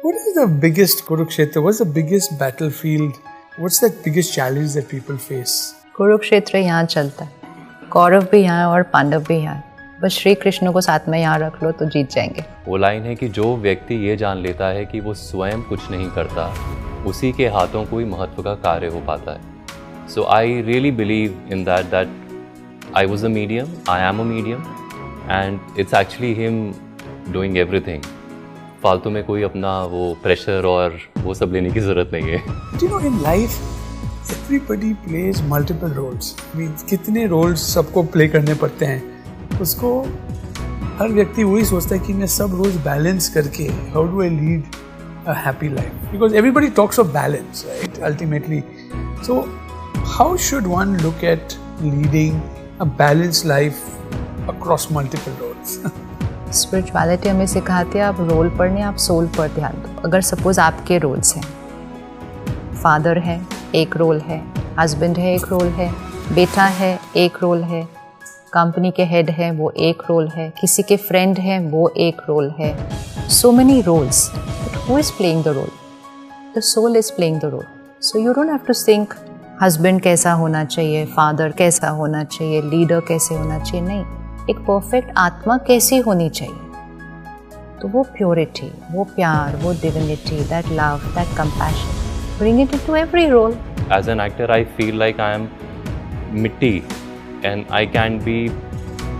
What is the biggest Kurukshetra? What's the biggest battlefield? What's that biggest challenge that people face? Kurukshetra यहाँ चलता है, कौरव भी यहाँ है और पांडव भी यहाँ है। बस श्री कृष्ण को साथ में यहाँ रख लो तो जीत जाएंगे। वो लाइन है कि जो व्यक्ति ये जान लेता है कि वो स्वयं कुछ नहीं करता, उसी के हाथों कोई महत्व का कार्य हो पाता है। So I really believe in that I was a medium, I am a medium and it's actually him doing everything. फालतू में कोई अपना वो प्रेशर और वो सब लेने की ज़रूरत नहीं है। You know, in life, everybody plays multiple roles. I mean, कितने roles सबको play करने पड़ते हैं, उसको हर व्यक्ति वही सोचता है कि मैं सब रोज बैलेंस करके how do I lead a happy life? Because everybody talks of balance, right? Ultimately, so how should one look at leading a balanced life across multiple roles? Spirituality हमें सिखाती है आप रोल पर नहीं, आप सोल पर ध्यान दो। अगर सपोज आपके रोल्स हैं, फादर है एक रोल है, हस्बैंड है एक रोल है, बेटा है एक रोल है, कंपनी के हेड है वो एक रोल है, किसी के फ्रेंड है वो एक रोल है। So many roles, but who is playing the role? The soul is playing the role. So you don't have to think husband कैसा होना चाहिए, फादर कैसा होना चाहिए, लीडर कैसे होना चाहिए। नहीं, एक परफेक्ट आत्मा कैसी होनी चाहिए। तो वो प्योरिटी, वो प्यार, वो divinity, that love, that compassion, bring it into every role. As an actor, I feel like I am mitti and I can be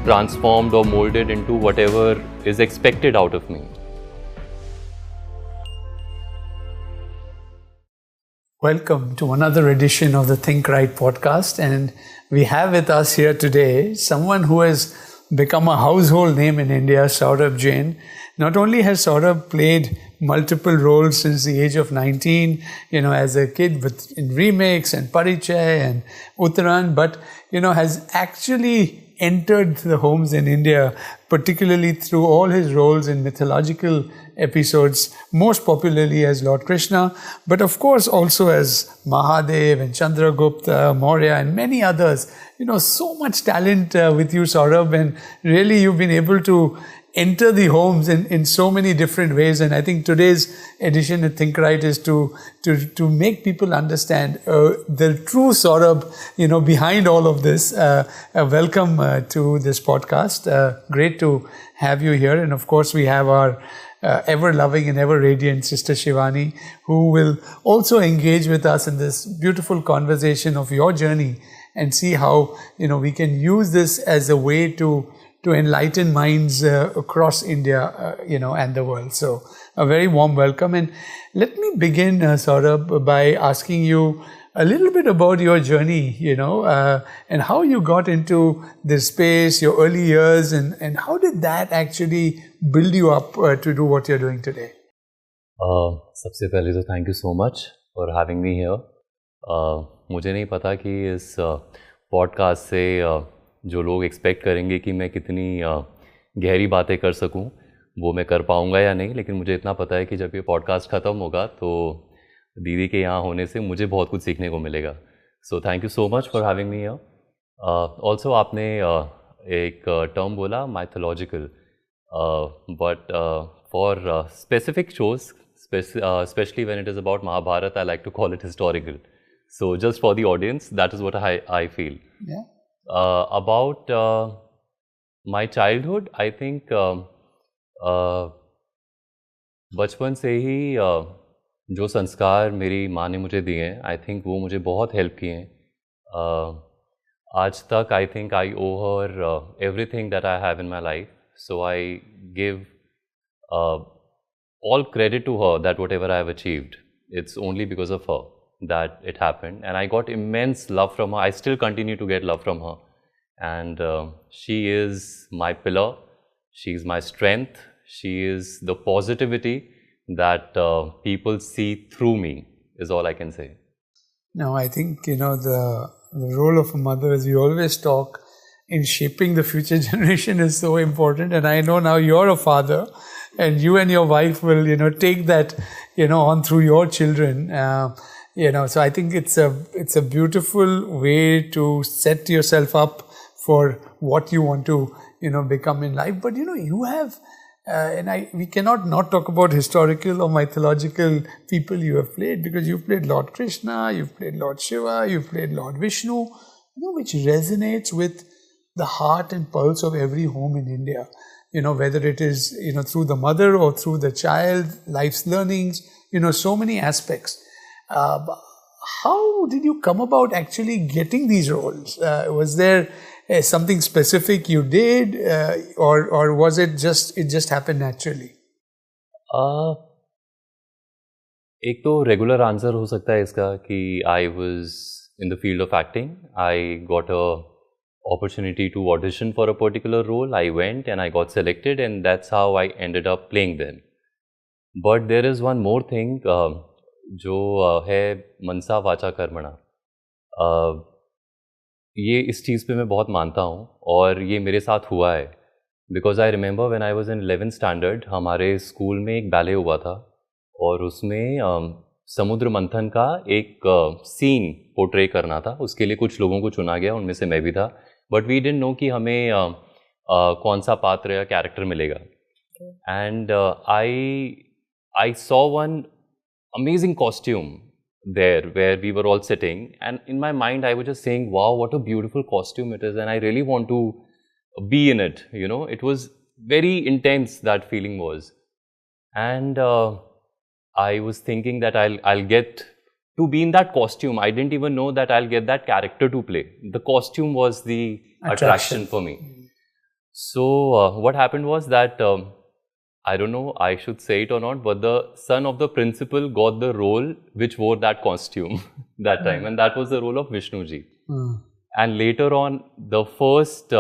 transformed or molded into whatever is expected out of me. Welcome to another edition of the Think Right podcast, and we have with us here today someone who has become a household name in India, Saurabh Jain. Not only has Saurabh played multiple roles since the age of 19, as a kid in remakes and Parichay and Uttaran, but, has actually entered the homes in India, particularly through all his roles in mythological episodes, most popularly as Lord Krishna, but of course also as Mahadev and Chandragupta, Maurya and many others. So much talent with you, Saurabh, and really you've been able to enter the homes in so many different ways. And I think today's edition of Think Right is to make people understand the true Saurabh, behind all of this. Welcome to this podcast. Great to have you here. And of course, we have our ever loving and ever radiant sister Shivani, who will also engage with us in this beautiful conversation of your journey and see how, we can use this as a way to enlighten minds across India, and the world. So a very warm welcome. And let me begin, Saurabh, by asking you a little bit about your journey, and how you got into this space, your early years, and how did that actually build you up to do what you're doing today? सबसे पहले तो thank you so much for having me here. मुझे नहीं पता कि इस podcast से जो लोग एक्सपेक्ट करेंगे कि मैं कितनी गहरी बातें कर सकूं, वो मैं कर पाऊंगा या नहीं, लेकिन मुझे इतना पता है कि जब ये पॉडकास्ट ख़त्म होगा तो दीदी के यहाँ होने से मुझे बहुत कुछ सीखने को मिलेगा। So thank you so much for having me here. Also आपने एक टर्म बोला mythological, but for specific shows, especially when it is about Mahabharata, I like to call it historical. So just for the audience, that is what I feel. Yeah. About my childhood, I think बचपन से ही जो संस्कार मेरी माँ ने मुझे दिए हैं, आई थिंक वो मुझे बहुत हेल्प किए हैं। आज तक I think I owe her everything that I have in my life, so I give all credit to her that whatever I have achieved, it's only because of her that it happened, and I got immense love from her. I still continue to get love from her, and she is my pillar, she is my strength, she is the positivity that people see through me, is all I can say. Now I think the role of a mother, as we always talk, in shaping the future generation is so important, and I know now you're a father and you and your wife will take that on through your children, so I think it's a beautiful way to set yourself up for what you want to become in life. But you have we cannot not talk about historical or mythological people you have played, because you've played Lord Krishna, you've played Lord Shiva, you've played Lord Vishnu, which resonates with the heart and pulse of every home in India. Whether it is, through the mother or through the child, life's learnings, so many aspects. How did you come about actually getting these roles? Was there something specific you did, or was it just happened naturally? एक तो regular answer हो सकता है इसका कि I was in the field of acting. I got a opportunity to audition for a particular role. I went and I got selected, and that's how I ended up playing them. But there is one more thing जो है मनसा वाचा कर्मणा. ये इस चीज़ पे मैं बहुत मानता हूँ और ये मेरे साथ हुआ है. Because I remember when I was in 11th standard हमारे स्कूल में एक बैले हुआ था और उसमें समुद्र मंथन का एक सीन पोर्ट्रे करना था. उसके लिए कुछ लोगों को चुना गया, उनमें से मैं भी था. बट वी डिडंट नो कि हमें कौन सा पात्र या कैरेक्टर मिलेगा. And I saw one amazing costume there where we were all sitting, and in my mind I was just saying, wow, what a beautiful costume it is, and I really want to be in it. It was very intense, that feeling was. And I was thinking that I'll get to be in that costume. I didn't even know that I'll get that character to play. The costume was the attraction for me. So what happened was that I don't know I should say it or not, but the son of the principal got the role which wore that costume that time, and that was the role of Vishnu ji. And later on, the first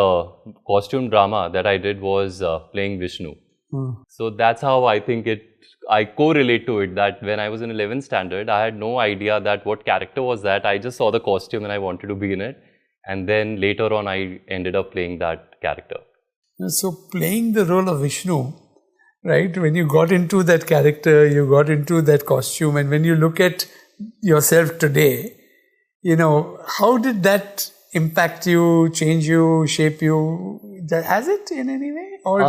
costume drama that I did was playing Vishnu. So that's how I think I correlate to it, that when I was in 11th standard, I had no idea that what character was that. I just saw the costume and I wanted to be in it. And then later on, I ended up playing that character. So playing the role of Vishnu, right, when you got into that character, you got into that costume, and when you look at yourself today, how did that impact you, change you, shape you? Has it in any way? Or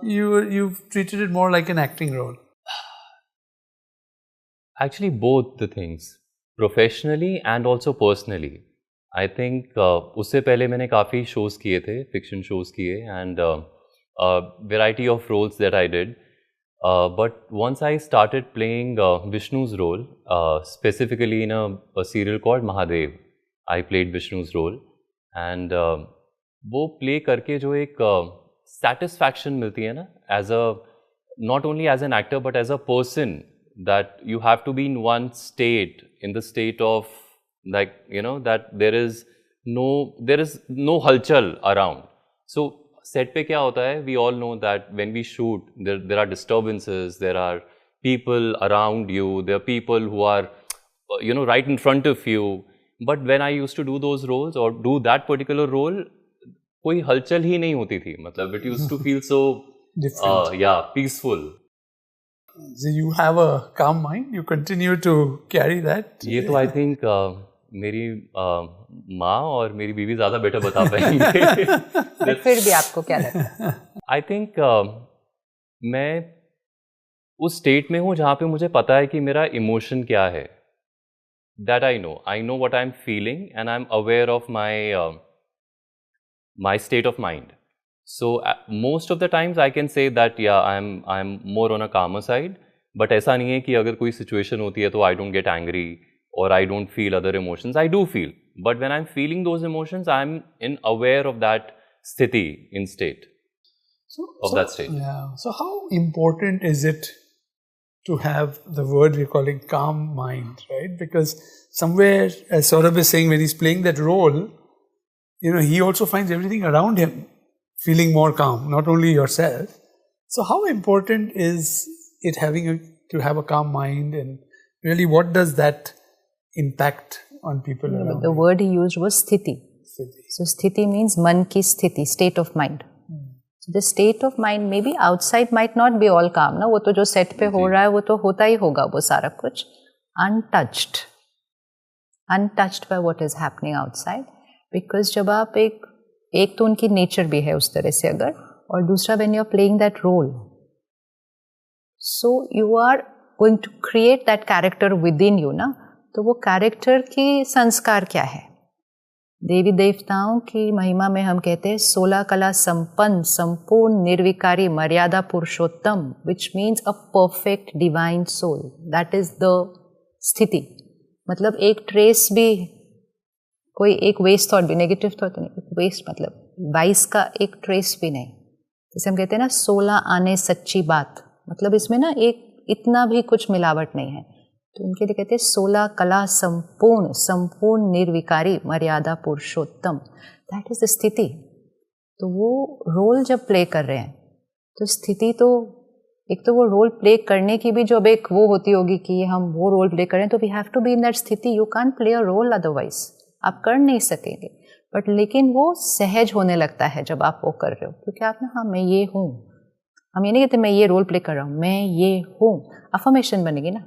you've treated it more like an acting role? Actually, both the things. Professionally and also personally. I think उससे पहले मैंने काफ़ी shows किए थे, fiction shows किए, and variety of roles that I did. But once I started playing Vishnu's role, specifically in a serial called Mahadev, I played Vishnu's role. And वो play करके जो एक satisfaction मिलती है ना, not only as an actor but as a person, that you have to be in one state, in the state of that there is no halchal around. So set पे क्या होता है, we all know that when we shoot, there are disturbances, there are people around you, there are people who are right in front of you. But when I used to do those roles or do that particular role, कोई हलचल ही नहीं होती थी. मतलब it used to feel so peaceful. So you have a calm mind, you continue to carry that. ये तो I think मेरी माँ और मेरी बीवी ज़्यादा बेटर बता पाएंगे. फिर भी आपको क्या लगता है? आई थिंक मैं उस स्टेट में हूँ जहाँ पे मुझे पता है कि मेरा इमोशन क्या है. That I know what I am feeling, and I am aware of my state of mind. So most of the times I can say that I am more on a कामर side. But ऐसा नहीं है कि अगर कोई situation होती है तो I don't get angry or I don't feel other emotions. I do feel. But when I'm feeling those emotions, I'm aware of that sthiti, in state. That state. Yeah. So how important is it to have the word we're calling calm mind, right? Because somewhere, as Saurabh is saying, when he's playing that role, he also finds everything around him feeling more calm, not only yourself. So how important is it to have a calm mind, and really what does that impact on people around the you? word he used was sthiti. So sthiti means man ki sthiti, state of mind. So the state of mind, maybe outside might not be all calm ना, वो तो जो set पे हो रहा है वो तो होता ही होगा वो सारा कुछ. Untouched by what is happening outside, because जब आप एक तो उनकी nature भी है उस तरह से अगर, और दूसरा when you are playing that role, so you are going to create that character within you ना. तो वो कैरेक्टर की संस्कार क्या है? देवी देवताओं की महिमा में हम कहते हैं 16 कला संपन्न, संपूर्ण, निर्विकारी, मर्यादा पुरुषोत्तम, which means a perfect divine soul. That is the स्थिति. मतलब एक ट्रेस भी, कोई एक वेस्ट थॉट भी, नेगेटिव थॉट नहीं, वेस्ट मतलब 22 का एक ट्रेस भी नहीं. जैसे हम कहते हैं ना 16 आने सच्ची बात, मतलब इसमें ना एक इतना भी कुछ मिलावट नहीं है. तो उनके लिए कहते हैं 16 कला संपूर्ण, संपूर्ण, निर्विकारी, मर्यादा पुरुषोत्तम. दैट इज द स्थिति. तो वो रोल जब प्ले कर रहे हैं तो स्थिति तो एक तो वो रोल प्ले करने की भी जब एक वो होती होगी कि हम वो रोल प्ले करें, तो we have to be in that स्थिति. You can't play a role otherwise, आप कर नहीं सकेंगे. बट लेकिन वो सहज होने लगता है जब आप वो कर रहे हो, क्योंकि आप ना, हाँ मैं ये हूँ. हम ये नहीं कहते मैं ये रोल प्ले कर रहा हूँ, मैं ये हूँ. अफर्मेशन बनेगी ना,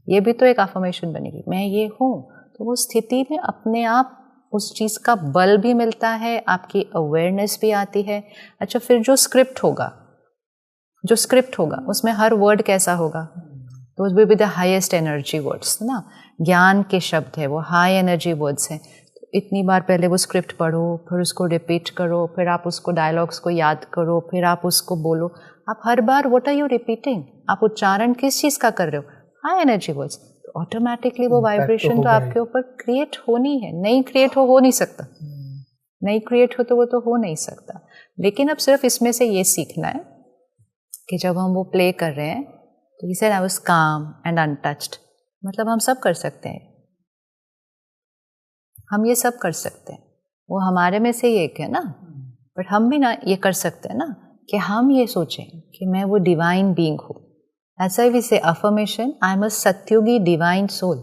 ये भी तो एक अफर्मेशन बनेगी, मैं ये हूँ. तो वो स्थिति में अपने आप उस चीज़ का बल भी मिलता है, आपकी अवेयरनेस भी आती है. अच्छा, फिर जो स्क्रिप्ट होगा उसमें हर वर्ड कैसा होगा? Those will be the highest energy words ना. ज्ञान के शब्द है वो, हाई एनर्जी वर्ड्स हैं. तो इतनी बार पहले वो स्क्रिप्ट पढ़ो, फिर उसको रिपीट करो, फिर आप उसको डायलॉग्स को याद करो, फिर आप उसको बोलो. आप हर बार व्हाट आर यू रिपीटिंग, आप उच्चारण किस चीज़ का कर रहे हो? High energy words. तो ऑटोमेटिकली वो वाइब्रेशन तो आपके ऊपर क्रिएट होनी है. नहीं क्रिएट हो नहीं सकता, नहीं क्रिएट हो तो वो तो हो नहीं सकता. लेकिन अब सिर्फ इसमें से ये सीखना है कि जब हम वो प्ले कर रहे हैं तो ही सेड आई वाज काम एंड अनटच्ड. मतलब हम सब कर सकते हैं, हम ये सब कर सकते हैं. वो हमारे में से ही एक है ना. बट हम भी ना ये कर सकते हैं ना कि हम ये सोचें कि मैं वो डिवाइन बीइंग हूँ. ऐसा ही say affirmation, I am a सत्युगी डिवाइन सोल.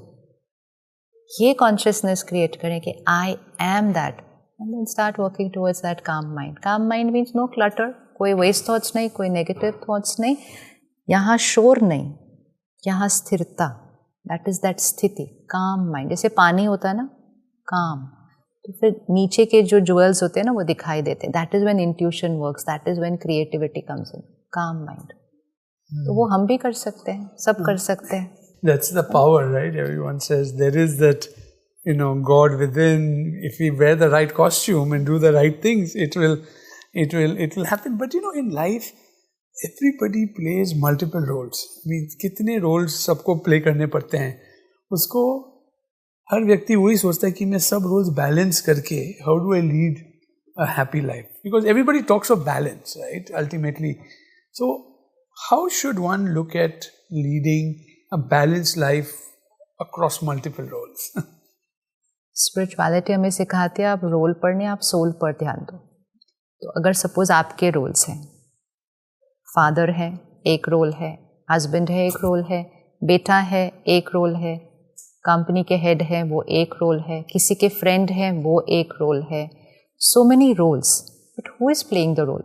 ये कॉन्शियसनेस क्रिएट करें कि I am that, and then start working towards that calm mind. Calm mind means no clutter, कोई वेस्ट थॉट्स नहीं, कोई नेगेटिव थॉट्स नहीं, यहाँ शोर नहीं, यहाँ स्थिरता. दैट इज दैट स्थिति, काम माइंड. जैसे पानी होता है ना, काम, तो फिर नीचे के जो ज्वेल्स होते हैं ना वो दिखाई देते हैं. That is when intuition works, that is when creativity comes in. काम माइंड. तो वो हम भी कर सकते हैं, सब कर सकते हैं. That's the power, right? Everyone says there is that, God within. If we wear the right costume and do the right things, it will happen. But in life, everybody plays multiple roles. I mean, कितने roles सबको play करने पड़ते हैं. उसको हर व्यक्ति वही सोचता है कि मैं सब roles balance करके how do I lead a happy life? Because everybody talks of balance, right? Ultimately, so how should one look at leading a balanced life across multiple roles? Spirituality हमें सिखाती है आप रोल पर नहीं, आप soul पर ध्यान दो. तो अगर सपोज आपके रोल्स हैं, फादर है एक रोल है, हस्बैंड है एक रोल है, बेटा है एक रोल है, कंपनी के हेड है वो एक रोल है, किसी के फ्रेंड है वो एक रोल है. So many roles, but who is playing the role?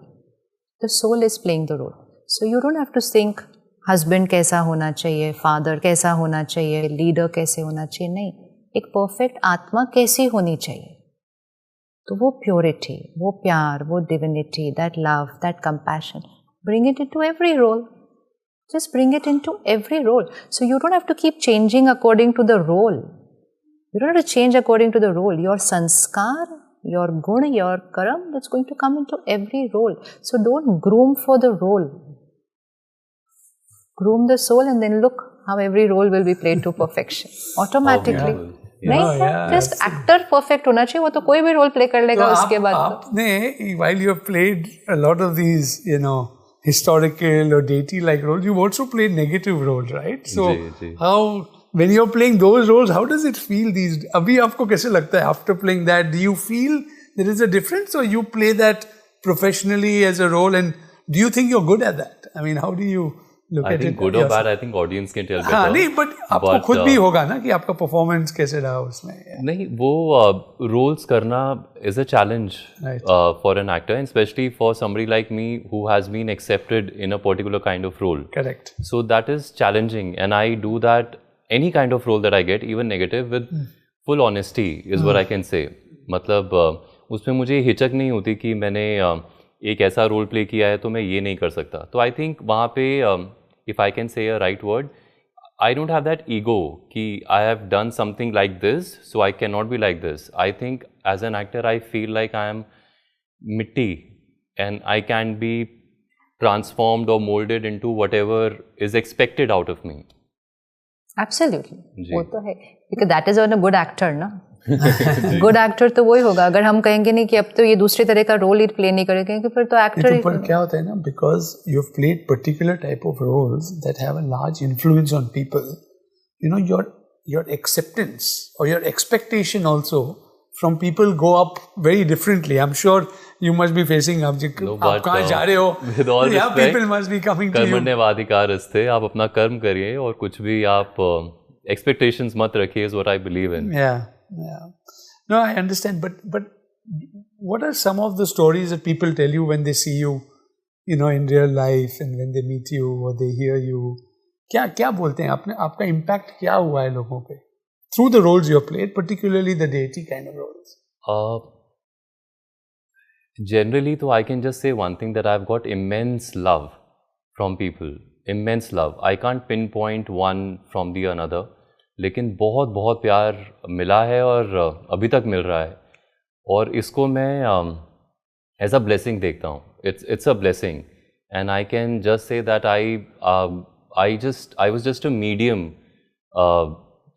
The soul is playing the role. So you don't have to think husband कैसा होना चाहिए, फादर कैसा होना चाहिए, लीडर कैसे होना चाहिए. नहीं, एक परफेक्ट आत्मा कैसी होनी चाहिए. तो वो प्योरिटी, वो प्यार, वो divinity, that love, that compassion, bring it into every role. Just bring it into every role. So you don't have to keep changing according to the role. You don't have to change according to the role. Your sanskar, your guna, your karam, that's going to come into every role. So don't groom for the role. Groom the soul and then look how every role will be played to perfection. Automatically. नहीं, just actor perfect होना चाहिए. वो तो कोई भी role play कर लेगा उसके बाद. आपने, while you have played a lot of these, historical or deity-like roles, you've also played negative roles, right? So how, when you're playing those roles, how does it feel these? अभी आपको कैसे लगता है after playing that? Do you feel there is a difference, or you play that professionally as a role, and do you think you're good at that? I mean, how do you look at it? I think good or bad, I think audience can tell better. हाँ, नहीं, but आपको खुद भी होगा ना कि आपका performance कैसे रहा उसमें. नहीं, वो roles करना is a challenge for an actor, and especially for somebody like me who has been accepted in a particular kind of role. Correct. So that is challenging, and I do that any kind of role that I get, even negative, with full honesty is what I can say. मतलब उसमें मुझे हिचक नहीं होती कि मैंने एक ऐसा रोल प्ले किया है तो मैं ये नहीं कर सकता. तो आई थिंक वहाँ पे if I can say a right word, I don't have that ego कि I have done something like this, so I cannot be like this. I think as an actor, I feel like I am mitti and I can be transformed or molded into whatever is expected out of me. Absolutely. वो तो है, because that is a good actor ना. Good actor तो वही होगा. अगर हम कहेंगे नहीं कि अब तो ये दूसरी तरह का रोल ही प्ले नहीं करेंगे, कि फिर तो एक्टर ही. पर क्या होता है ना, because you have played particular type of roles that have a large influence on people, you know, your acceptance और your expectation also from people go up very differently. I'm sure you must be facing आप कहाँ जा रहे हो, with all yeah, respect, people must be coming to you. कर्मण्येवाधिकारस्ते, आप अपना कर्म करिए और कुछ भी आप expectations मत रखिए, is what I believe in. Yeah. No, I understand, but what are some of the stories that people tell you when they see you, you know, in real life, and when they meet you or they hear you? क्या बोलते हैं? आपका impact क्या हुआ है लोगों पे through the roles you have played, particularly the deity kind of roles? Generally, though, I can just say one thing, that I've got immense love from people. Immense love. I can't pinpoint one from the another. लेकिन बहुत बहुत प्यार मिला है और अभी तक मिल रहा है, और इसको मैं एज अ ब्लेसिंग देखता हूँ. It's a blessing, and I can just say that I was just a medium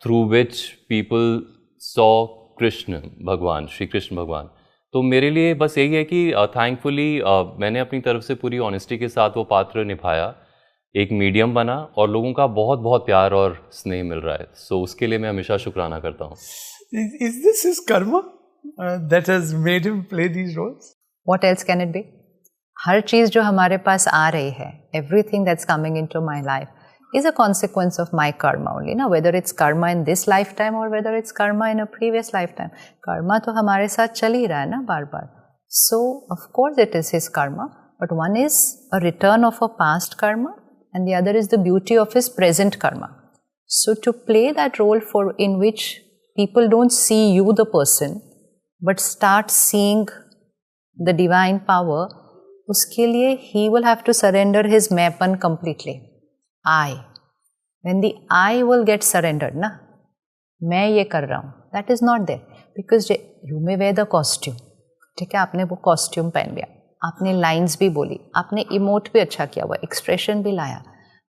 through which people saw Krishna भगवान, श्री कृष्ण भगवान. तो मेरे लिए बस यही है कि थैंकफुली मैंने अपनी तरफ से पूरी ऑनेस्टी के साथ वो पात्र निभाया, एक मीडियम बना, और लोगों का बहुत बहुत प्यार और स्नेह मिल रहा है. सो उसके लिए मैं हमेशा शुक्राना करता हूँ. Is this his karma that has made him play these roles? What else can it be? हर चीज़ जो हमारे पास आ रही है, everything that's coming into my life is a consequence of my karma only, ना, whether it's karma in this lifetime or whether it's karma in a previous lifetime. Karma तो हमारे साथ चल ही रहा है ना बार बार. So of course it is his karma, but one is a return of a past karma, and the other is the beauty of his present karma. So to play that role in which people don't see you the person, but start seeing the divine power, uske liye he will have to surrender his mapan completely. I. When the I will get surrendered, na, मैं ये कर रहा हूँ, that is not there. Because you may wear the costume. ठीक है, आपने वो costume पहन लिया, आपने लाइंस भी बोली, आपने इमोट भी अच्छा किया हुआ, एक्सप्रेशन भी लाया,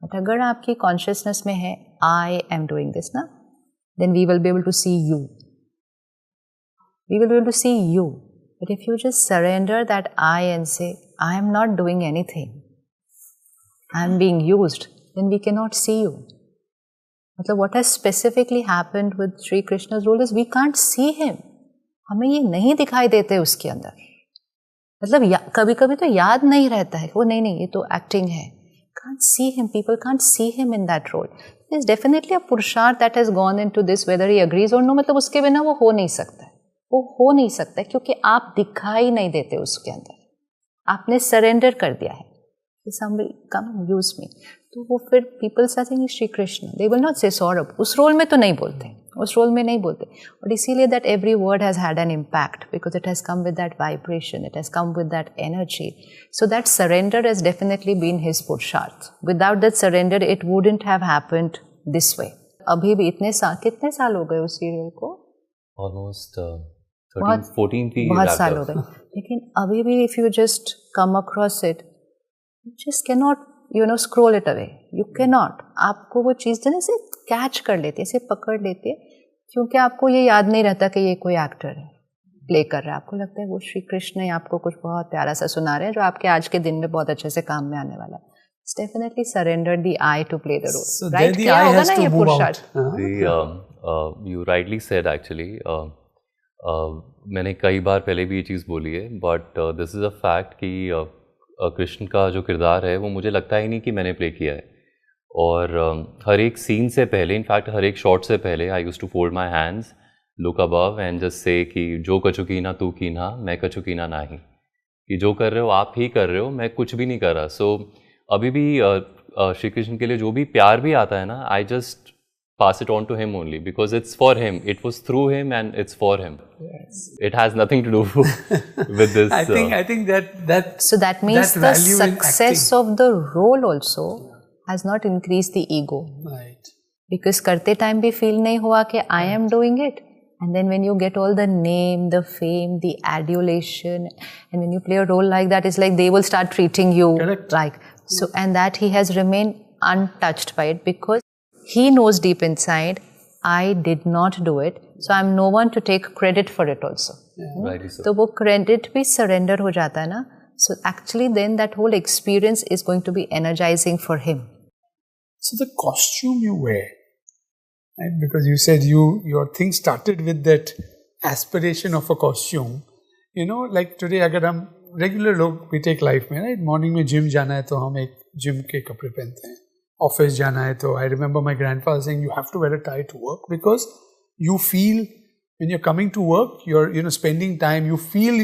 बट अगर आपकी कॉन्शियसनेस में है आई एम डूइंग दिस ना, then we will be able to see you. We will be able to see you. But if you just surrender that I and say I am not doing anything, I am being used, then we can not see you. मतलब what has specifically happened with Shri Krishna's role is we can't see him. हमें ये नहीं दिखाई देते उसके अंदर. मतलब कभी कभी तो याद नहीं रहता है, वो नहीं ये तो एक्टिंग है. Can't see him, people can't see him in that role. There's definitely a पुरुषार्थ that has gone into this, whether he agrees or no. मतलब उसके बिना वो हो नहीं सकता है, वो हो नहीं सकता है, क्योंकि आप दिखाई नहीं देते उसके अंदर. आपने सरेंडर कर दिया है, some will come and use me. तो वो फिर people are saying Shri Krishna, they will not say Saurabh. उस रोल में तो नहीं बोलते, उस रोल में नहीं बोलते. और इसीलिए that every word has had an impact, because it has come with that vibration, it has come with that energy. So that surrender has definitely been his पुरुषार्थ. Without that surrender, it wouldn't have happened this way. अभी भी कितने साल हो गए उस serial को? Almost 14 की बहुत साल हो गए. लेकिन अभी भी if you just come across it, you just cannot, you know, scroll it away. You cannot. आपको वो चीज़ जो ऐसे कैच कर लेती है, ऐसे पकड़ लेती है, क्योंकि आपको ये याद नहीं रहता कि ये कोई एक्टर है प्ले कर रहा है. आपको लगता है वो श्री कृष्ण ही आपको कुछ बहुत प्यारा सा सुना रहे हैं, जो आपके आज के दिन में बहुत अच्छे से काम में आने वाला है. It's definitely surrendered the I to play the role. So right? the I has to move out. You rightly said actually. मैंने कई बार पहले भी ये चीज़ बोली है, but this is a fact कि कृष्ण का जो किरदार है वो मुझे लगता ही नहीं कि मैंने प्ले किया है. और हर एक सीन से पहले, इनफैक्ट हर एक शॉट से पहले, I used to fold my hands, look above and just say कि जो कछु कीना तू कीना, मैं कछु कीना नहीं, कि जो कर रहे हो आप ही कर रहे हो, मैं कुछ भी नहीं कर रहा. सो अभी भी श्री कृष्ण के लिए जो भी प्यार भी आता है ना, I just pass it on to him only, because it's for him. It was through him and it's for him. Yes. It has nothing to do with this. I think that so that means the success of the role also has not increased the ego. Right. Because करते time भी feel नहीं हुआ कि I am doing it. And then when you get all the name, the fame, the adulation, and when you play a role like that, it's like they will start treating you like so. And that he has remained untouched by it because he knows deep inside, I did not do it. So I'm no one to take credit for it also. Right, so. तो वो credit भी surrender हो जाता है ना. So actually then that whole experience is going to be energizing for him. So the costume you wear, right? Because you said your thing started with that aspiration of a costume. You know, like today अगर हम regular लोग we take life में, right? Morning में gym जाना है तो हम एक gym के कपड़े पहनते हैं. Office जाना है तो I remember my grandfather saying you have to wear a tie to work because you feel when you're coming to work, you're spending time, you feel,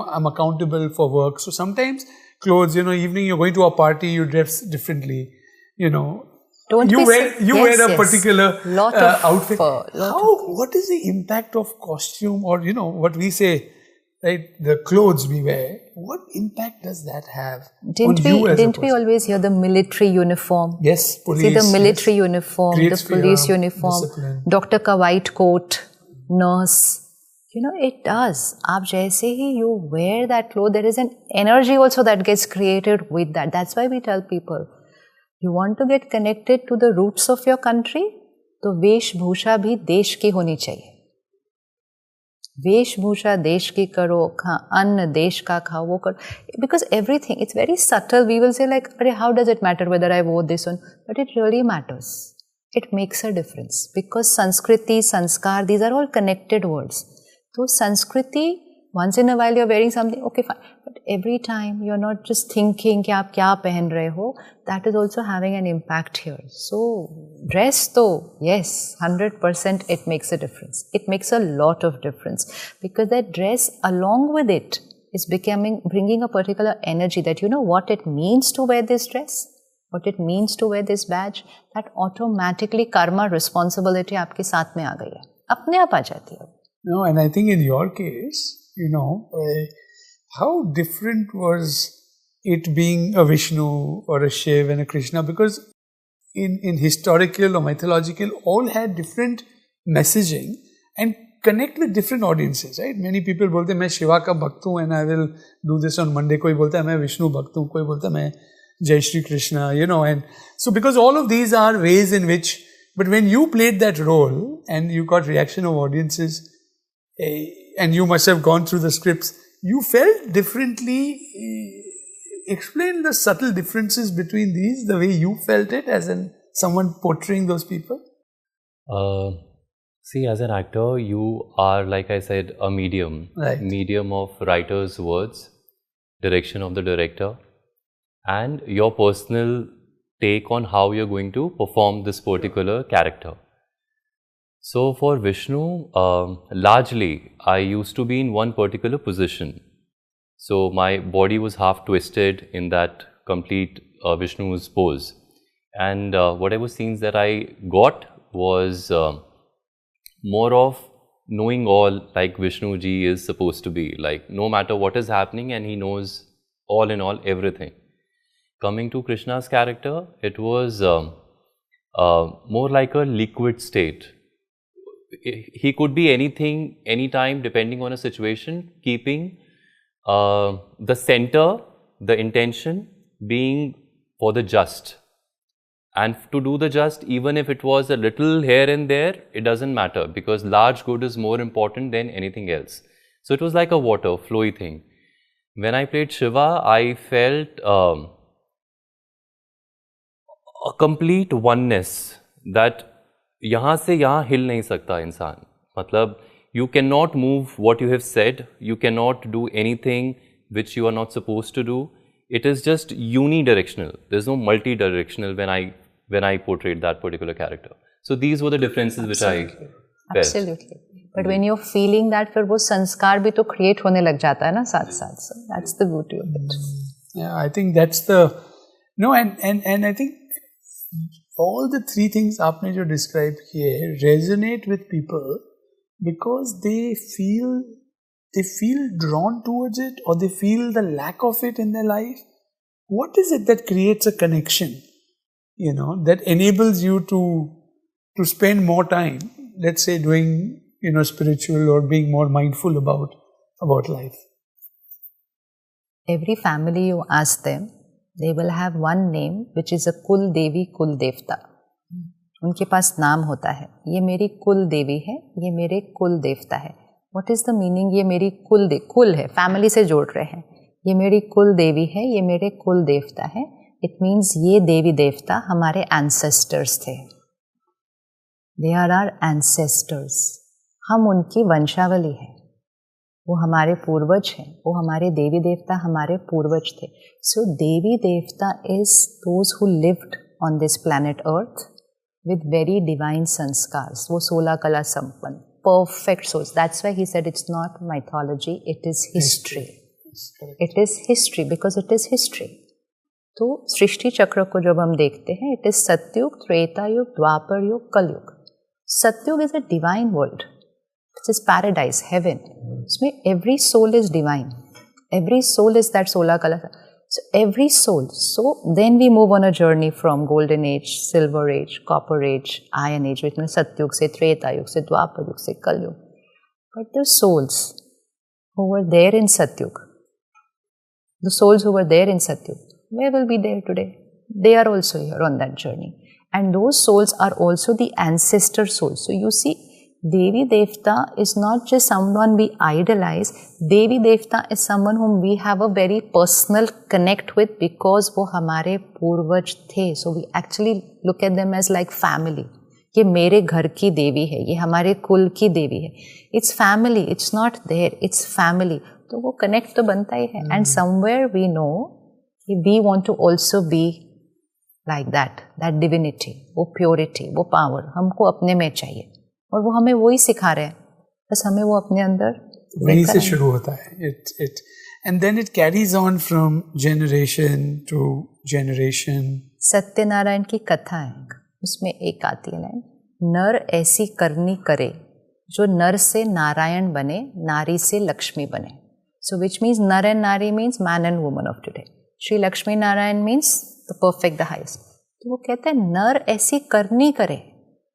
I'm accountable for work. So sometimes clothes, evening you're going to a party, you dress differently, wear a particular outfit. What is the impact of costume or, what we say, right, the clothes we wear, what impact does that have on you as a person? Didn't we always hear the military uniform? Yes, police. See the military uniform, creates the police uniform, discipline. Doctor ka white coat, nurse. It does. Aap jaise hi you wear that clothes, there is an energy also that gets created with that. That's why we tell people, you want to get connected to the roots of your country, तो वेशभूषा भी देश की होनी चाहिए. वेशभूषा देश की करो, अन्न देश का खाओ, वो करो. Because everything, it's very subtle. We will say like, how does it matter whether I wore this one? But it really matters. It makes a difference. Because Sanskriti, Sanskar, these are all connected words. So Sanskriti, once in a while you're wearing something, okay fine. But every time you're not just thinking कि आप क्या पहन रहे हो, that is also having an impact here. So dress though, yes, 100% it makes a difference. It makes a lot of difference because that dress along with it is bringing a particular energy that you know what it means to wear this dress, what it means to wear this badge, that automatically karma responsibility आपके साथ में आ गई है, अपने आप आ जाती है. No, and I think in your case, how different was it being a Vishnu or a Shiv and a Krishna? Because in historical or mythological, all had different messaging and connect with different audiences, right? Many people बोलते हैं मैं शिवा का भक्त हूँ and I will do this on Monday. कोई बोलता है मैं विष्णु भक्त हूँ, कोई बोलता है मैं जय Shri Krishna, and so because all of these are ways in which, but when you played that role and you got reaction of audiences, and you must have gone through the scripts, you felt differently. Explain the subtle differences between these, the way you felt it as someone portraying those people. See, as an actor, you are, like I said, a medium. Right. Medium of writer's words, direction of the director, and your personal take on how you're going to perform this particular character. So for Vishnu, largely I used to be in one particular position. So my body was half twisted in that complete Vishnu's pose. And whatever scenes that I got was more of knowing all like Vishnu ji is supposed to be. Like no matter what is happening and he knows all in all everything. Coming to Krishna's character, it was more like a liquid state. He could be anything, anytime, depending on a situation, keeping the center, the intention being for the just. And to do the just, even if it was a little here and there, it doesn't matter because large good is more important than anything else. So it was like a water, flowy thing. When I played Shiva, I felt a complete oneness that यहाँ से यहाँ हिल नहीं सकता इंसान. मतलब you cannot move what you have said, you cannot do anything which you are not supposed to do. It is just unidirectional. There's no multi-directional when I portrayed that particular character. So these were the differences which I felt. Absolutely. But when you're feeling that, फिर वो संस्कार भी तो create होने लग जाता है ना साथ साथ. So that's the beauty of it. Yeah, I think that's the and I think all the three things आपने जो describe किए resonate with people because they feel drawn towards it or they feel the lack of it in their life. What is it that creates a connection? that enables you to spend more time, let's say, doing, spiritual or being more mindful about life? Every family you ask them, they will have one name which is a Kul Devi, Kul Devta. उनके पास नाम होता है, ये मेरी कुल देवी है, ये मेरे कुल देवता है. What is the meaning? ये मेरी कुल है, फैमिली से जोड़ रहे हैं. ये मेरी कुल देवी है, ये मेरे कुल देवता है. It means ये देवी देवता हमारे ancestors थे. They are our ancestors. हम उनकी वंशावली है. वो हमारे पूर्वज हैं. वो हमारे देवी देवता हमारे पूर्वज थे. So देवी देवता is those who lived on this planet Earth with very divine sanskars. वो 16 कला संपन्न, perfect souls. That's why he said it's not mythology, it is history. It is history because it is history. तो सृष्टि चक्र को जब हम देखते हैं, it is सतयुग, त्रेता युग, द्वापर युग, कलयुग. सतयुग is a divine world. It is paradise, heaven. उसमें every soul is divine. Every soul is that 16 कला. So every soul. So then we move on a journey from golden age, silver age, copper age, iron age, which means सतयुग से, त्रेता युग से, द्वापर युग से, कलयुग. But the souls who were there in Satyug, where will be there today? They are also here on that journey. And those souls are also the ancestor souls. So you see, Devi Devta is not just someone we idolize. Devi Devta is someone whom we have a very personal connect with because वो हमारे पूर्वज थे. So we actually look at them as like family. ये मेरे घर की देवी है, ये हमारे कुल की देवी है. It's family, it's not there, it's family. तो वो connect तो बनता ही है. And somewhere we know we want to also be like that divinity, वो purity, वो power हमको अपने में चाहिए. और वो हमें वही सिखा रहे हैं, बस हमें वो अपने अंदर वहीं से शुरू होता है. And then it carries on from generation to generation. Satyanarayan की कथा है, उसमें एक आती है लाइन, नर ऐसी करनी करे जो नर से नारायण बने, नारी से लक्ष्मी बने. So which means Nar and Nari means man and woman of today. Shri Lakshmi Narayan means the perfect, the highest. तो वो कहते हैं नर ऐसी करनी करे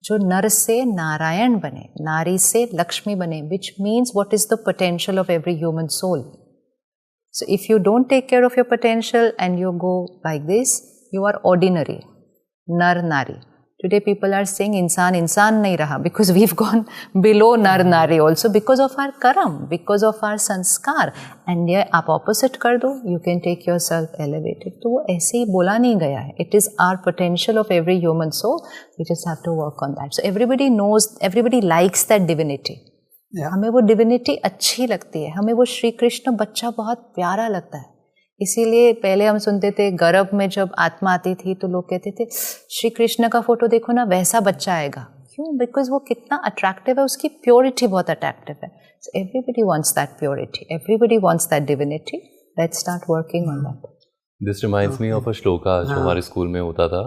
जो नर से नारायण बने, नारी से लक्ष्मी बने, which means what is the potential of every human soul. So if you don't take care of your potential and you go like this, you are ordinary, nar nari. Today people are saying इंसान नहीं रहा because we've gone below nar nari also because of our karam, because of our sanskar. And ये आप opposite कर दो, you can take yourself elevated. तो वो ऐसे ही बोला नहीं गया है. It is our potential of every human soul. We just have to work on that. So everybody knows, everybody likes that divinity. Yeah. हमें वो divinity अच्छी लगती है. हमें वो श्री कृष्ण बच्चा बहुत प्यारा लगता है. इसीलिए पहले हम सुनते थे गर्भ में जब आत्मा आती थी तो लोग कहते थे श्री कृष्ण का फोटो देखो ना, वैसा बच्चा आएगा. क्यों? बिकॉज वो कितना अट्रैक्टिव है, उसकी प्योरिटी बहुत अट्रैक्टिव है. So everybody wants that purity, everybody wants that divinity. Let's start working on that. This reminds me of a shloka जो हमारे स्कूल में होता था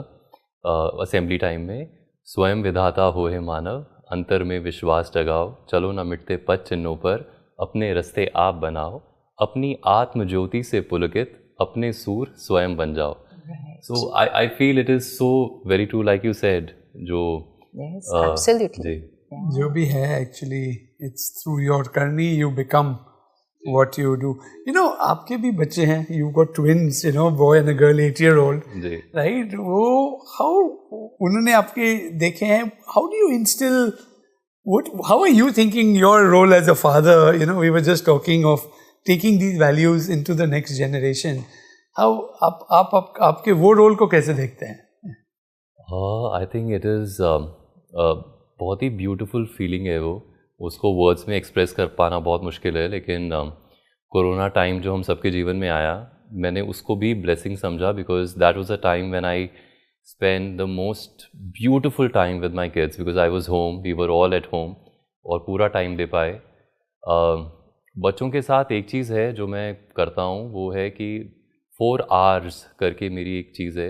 असेंबली टाइम में. स्वयं विधाता होए मानव, अंतर में विश्वास जगाओ, चलो ना मिटते पद चिन्हों पर, अपने रस्ते आप बनाओ, अपनी आत्म ज्योति से पुलकित अपने सूर स्वयं बन जाओ. So I feel it is so very true like you said. जो एब्सोल्युटली जो भी है एक्चुअली इट्स थ्रू योर करनी you become what you do. आपके भी बच्चे हैं, you got twins, boy and a girl, 8-year-old, right? वो how उन्होंने आपके देखे हैं, how do you instill, how are you thinking your role as a father? We were just talking of taking these values into the next generation. How आप आपके वो role को कैसे देखते हैं? I think it is बहुत ही beautiful feeling है वो. उसको वर्ड्स में एक्सप्रेस कर पाना बहुत मुश्किल है. लेकिन कोरोना टाइम जो हम सबके जीवन में आया, मैंने उसको भी ब्लेसिंग समझा because that was a time when I spend the most beautiful time with my kids because I was home, we were all at home और पूरा टाइम दे पाए. बच्चों के साथ एक चीज़ है जो मैं करता हूँ, वो है कि 4 hours करके मेरी एक चीज़ है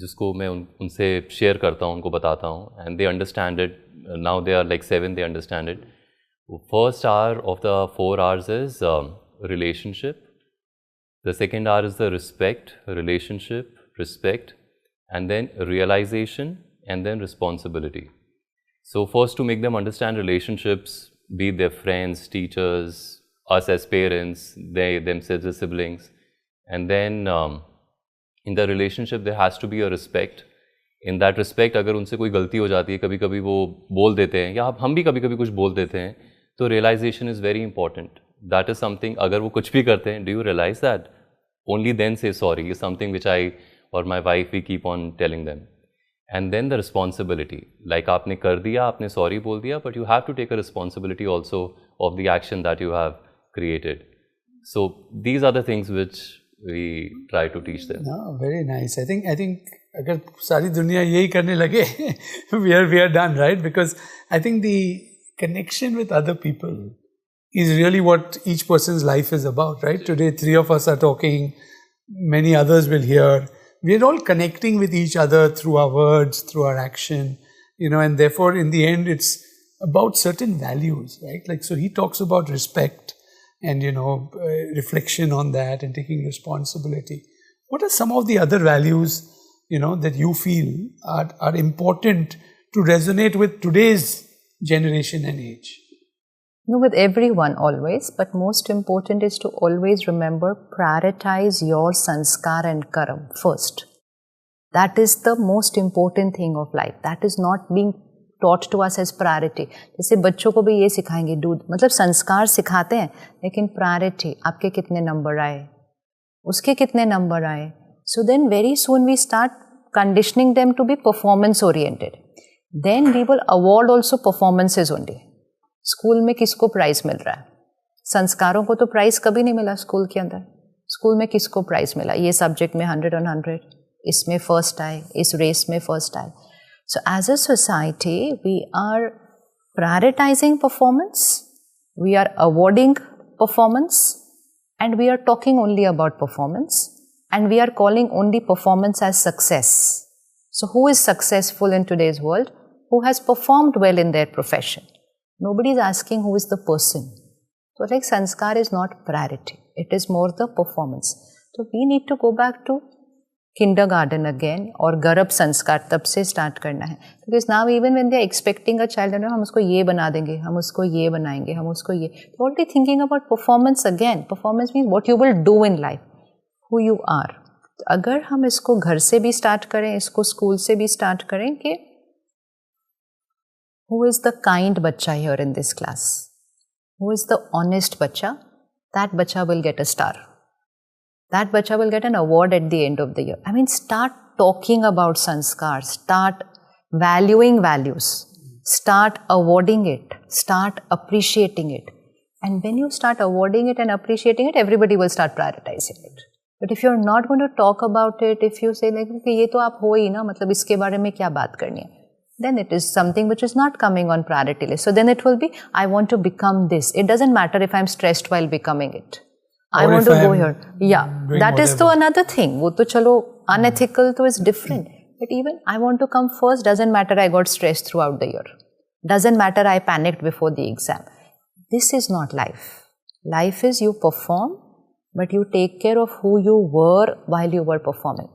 जिसको मैं उनसे शेयर करता हूँ, उनको बताता हूँ. And they understand it. Now they are like 7, they understand it. First hour of the 4 hours is relationship. The second hour is the respect, relationship, respect. and then realization, and then responsibility. So first, to make them understand relationships, be it their friends, teachers, us as parents, they themselves as siblings, and then in the relationship there has to be a respect. In that respect, अगर उनसे कोई गलती हो जाती है, कभी कभी वो बोल देते हैं, या हम भी कभी कभी कुछ बोल देते हैं, तो realization is very important. That is something, अगर वो कुछ भी करते हैं, do you realize that? Only then say sorry is something which I or my wife, we keep on telling them. And then the responsibility, like आपने कर दिया, आपने sorry बोल दिया, but you have to take a responsibility also of the action that you have created. So these are the things which we try to teach them. No, very nice. I think अगर सारी दुनिया यही करने लगे, we are done, right? Because I think the connection with other people is really what each person's life is about, right? Today, 3 of us are talking, many others will hear. We are all connecting with each other through our words, through our action, and therefore, in the end, it's about certain values, right? Like, so he talks about respect and, reflection on that and taking responsibility. What are some of the other values, that you feel are important to resonate with today's generation and age? No, with everyone always, but most important is to always remember, prioritize your sanskar and karam first. That is the most important thing of life. That is not being taught to us as priority. जैसे बच्चों को भी ये सिखाएंगे, मतलब संस्कार सिखाते हैं, लेकिन priority, आपके कितने नंबर आए, उसके कितने नंबर आए. So then very soon we start conditioning them to be performance oriented. Then we will award also performances only. School में किसको प्राइज मिल रहा है? संस्कारों को तो प्राइज कभी नहीं मिला स्कूल के अंदर. स्कूल में किसको प्राइज मिला? ये सब्जेक्ट में 100 on 100, इसमें फर्स्ट आए, इस रेस में फर्स्ट आए. So as a society we are prioritising performance, we are awarding performance, and we are talking only about performance, and we are calling only performance as success. So who is successful in today's world? Who has performed well in their profession. Nobody is asking who is the person. So like sanskar is not priority. It is more the performance. So we need to go back to kindergarten again or garab sanskar, तब से start करना है. Because now even when they are expecting a child, हम उसको ये बना देंगे, हम उसको ये बनाएंगे, हम उसको ये. They're already thinking about performance again. Performance means what you will do in life, who you are. तो अगर हम इसको घर से भी start करें, इसको स्कूल से भी start करें कि who is the kind bacha here in this class? Who is the honest bacha? That bacha will get a star. That bacha will get an award at the end of the year. I mean, start talking about sanskar. Start valuing values. Start awarding it. Start appreciating it. And when you start awarding it and appreciating it, everybody will start prioritizing it. But if you're not going to talk about it, if you say like, ये तो आप हो ही ना, मतलब इसके बारे में क्या बात करनी है? Then it is something which is not coming on priority list. So then it will be, I want to become this. It doesn't matter if I'm stressed while becoming it. I want to go here. Yeah, that is to another thing. वो तो चलो unethical तो is different. But even I want to come first, doesn't matter I got stressed throughout the year. Doesn't matter I panicked before the exam. This is not life. Life is you perform, but you take care of who you were while you were performing.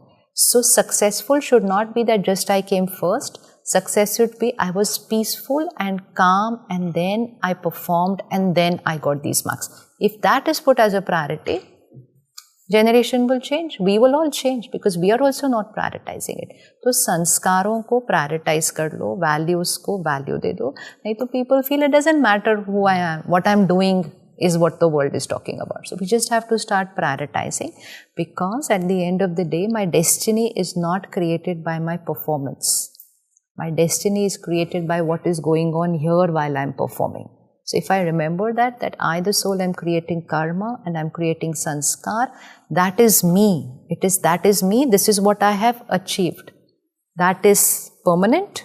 So successful should not be that just I came first. Success should be I was peaceful and calm and then I performed and then I got these marks. If that is put as a priority, generation will change. We will all change because we are also not prioritizing it. तो संस्कारों को prioritize कर लो, values को value दे दो. नहीं तो people feel it doesn't matter who I am, what I am doing is what the world is talking about. So we just have to start prioritizing, because at the end of the day, my destiny is not created by my performance. My destiny is created by what is going on here while I am performing. So if I remember that I, the soul, am creating karma and I am creating sanskar, that is me. That is me. This is what I have achieved. That is permanent.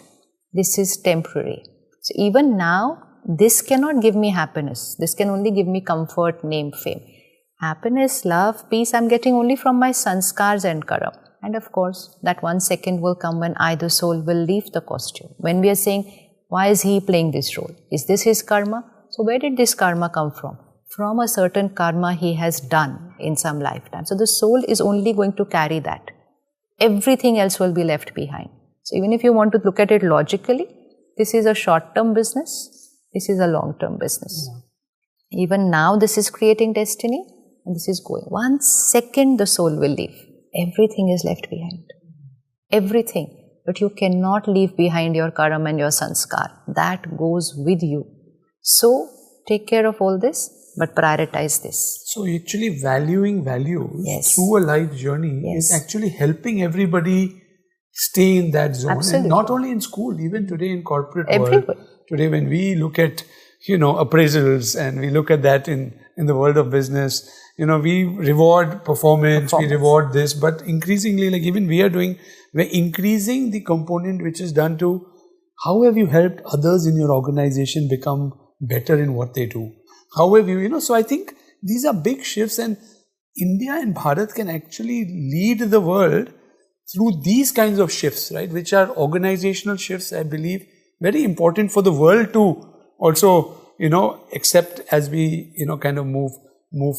This is temporary. So even now, this cannot give me happiness. This can only give me comfort, name, fame. Happiness, love, peace, I am getting only from my sanskars and karma. And of course, that 1 second will come when I, the soul, will leave the costume. When we are saying, why is he playing this role? Is this his karma? So where did this karma come from? From a certain karma he has done in some lifetime. So the soul is only going to carry that. everything else will be left behind. So even if you want to look at it logically, this is a short-term business, this is a long-term business. Even now this is creating destiny and this is going. 1 second the soul will leave. Everything is left behind. Everything. But you cannot leave behind your karma and your sanskar. That goes with you. So take care of all this, but prioritize this. So actually valuing values Yes. through a life journey Yes. is actually helping everybody stay in that zone. Absolutely. And not only in school, even today in corporate Everywhere. world. Today when we look at, appraisals and we look at that in the world of business, we reward performance, we reward this, but increasingly, like even we're increasing the component which is done to how have you helped others in your organization become better in what they do? How have you, so I think these are big shifts, and India and Bharat can actually lead the world through these kinds of shifts, right? Which are organizational shifts, I believe, very important for the world to also, accept as we, kind of move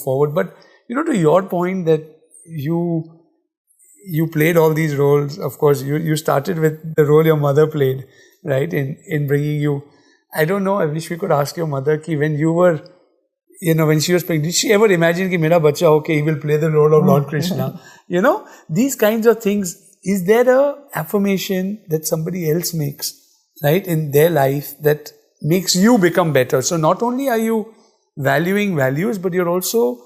forward. But, to your point that you played all these roles, of course, you started with the role your mother played, right? In bringing you, I don't know, I wish we could ask your mother ki when you were, when she was pregnant, did she ever imagine ki mera bacha okay, he will play the role of Lord Krishna? These kinds of things. Is there a affirmation that somebody else makes, right, in their life that makes you become better? So not only are you valuing values, but you're also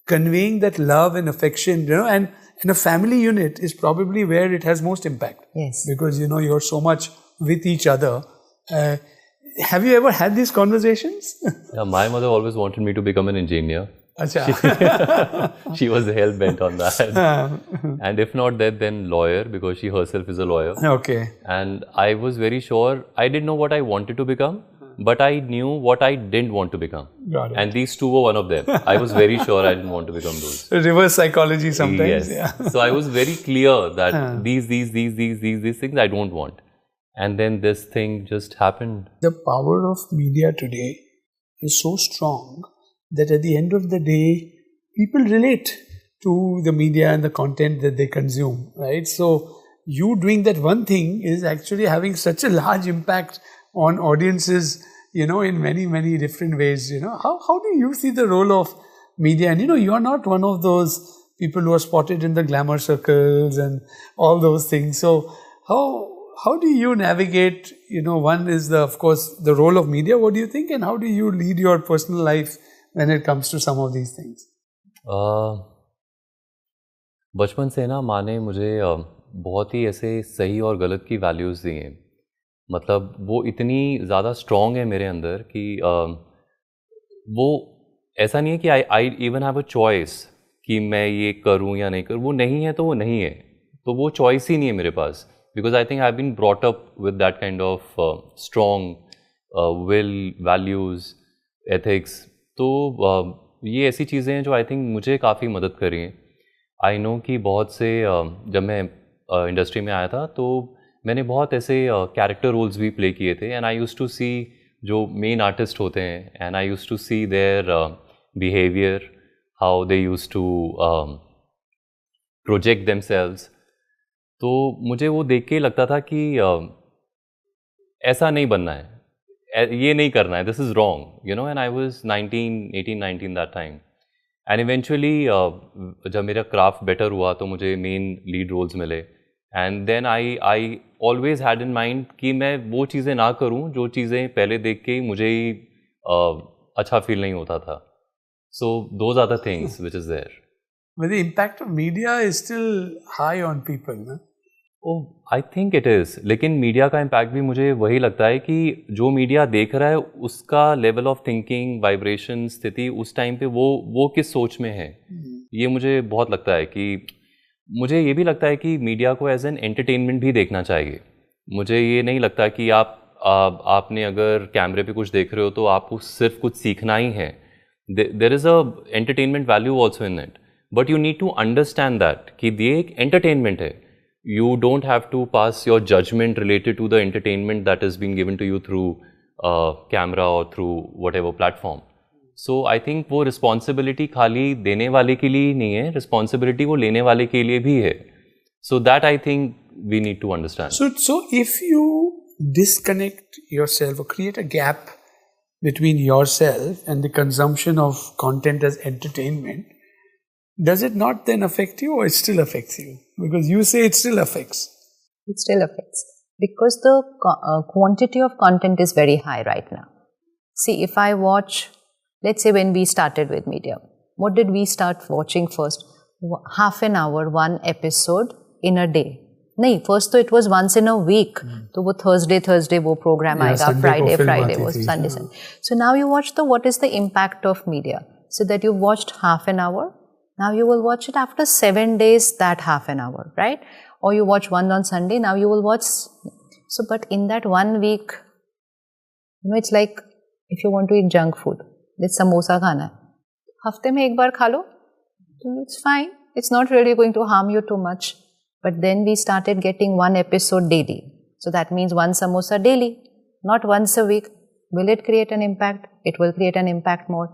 conveying that love and affection, and a family unit is probably where it has most impact. Yes. Because, you're so much with each other. Have you ever had these conversations? Yeah, my mother always wanted me to become an engineer. Acha. She was hell-bent on that. And if not that, then lawyer, because she herself is a lawyer. Okay. And I was very sure, I didn't know what I wanted to become, but I knew what I didn't want to become. Got it. And these two were one of them. I was very sure I didn't want to become those. Reverse psychology sometimes. Yes. Yeah. So I was very clear that these things I don't want. And then this thing just happened. The power of media today is so strong that at the end of the day, people relate to the media and the content that they consume, right? So you doing that one thing is actually having such a large impact on audiences, in many, many different ways. How do you see the role of media? And you are not one of those people who are spotted in the glamour circles and all those things. So how do you navigate, one is of course the role of media, what do you think, and how do you lead your personal life when it comes to some of these things? बचपन से ना माँ ने मुझे बहुत ही ऐसे सही और गलत की वैल्यूज़ दी हैं. मतलब वो इतनी ज़्यादा स्ट्रॉन्ग है मेरे अंदर कि वो ऐसा नहीं है कि I even have a choice कि मैं ये करूँ या नहीं करूँ. वो नहीं है तो वो नहीं है, तो वो चॉइस ही नहीं है मेरे पास. Because I think I have been brought up with that kind of strong will, values, ethics. तो ये ऐसी चीज़ें हैं जो आई थिंक मुझे काफ़ी मदद कर रही हैं. आई नो कि बहुत से जब मैं इंडस्ट्री में आया था तो मैंने बहुत ऐसे कैरेक्टर रोल्स भी प्ले किए थे. And I used to see जो मेन आर्टिस्ट होते हैं, and I used to see their behaviour, how they used to project themselves. तो मुझे वो देख के लगता था कि ऐसा नहीं बनना है, ये नहीं करना है, this is wrong, and I was 18-19 that time. And eventually जब मेरा क्राफ्ट बेटर हुआ तो मुझे मेन लीड रोल्स मिले. And then I always had in mind कि मैं वो चीज़ें ना करूं जो चीज़ें पहले देख के मुझे ही अच्छा फील नहीं होता था. So those are the things which is there. But the impact of media is still high on people, no? I think it is. लेकिन मीडिया का इम्पैक्ट भी मुझे वही लगता है कि जो मीडिया देख रहा है उसका लेवल ऑफ थिंकिंग, वाइब्रेशन, स्थिति उस टाइम पे वो किस सोच में है, ये मुझे बहुत लगता है. कि मुझे ये भी लगता है कि मीडिया को एज एन एंटरटेनमेंट भी देखना चाहिए. मुझे ये नहीं लगता कि आपने अगर कैमरे पे कुछ देख रहे हो तो आपको सिर्फ कुछ सीखना ही है. There is a entertainment value also in it, but you need to understand that कि ये एक एंटरटेनमेंट है. You don't have to pass your judgment related to the entertainment that is being given to you through camera or through whatever platform. So I think वो responsibility खाली देने वाले के लिए नहीं है, responsibility वो लेने वाले के लिए भी है. So that I think we need to understand. So if you disconnect yourself or create a gap between yourself and the consumption of content as entertainment, does it not then affect you, or it still affects you? Because you say it still affects. It still affects. Because the quantity of content is very high right now. See, if I watch, let's say when we started with Medium, what did we start watching first? Half an hour, one episode in a day. नहीं, first तो it was once in a week. तो वो Thursday वो program आएगा, Friday वो Sunday. So now you watch what is the impact of media? So that you watched half an hour, now you will watch it after 7 days, that half an hour, right? Or you watch one on Sunday, now you will watch. So, but in that 1 week, it's like if you want to eat junk food, let's samosa khana hai. हफ्ते में एक बार खा लो, it's fine. It's not really going to harm you too much. But then we started getting one episode daily. So that means one samosa daily, not once a week. Will it create an impact? It will create an impact more.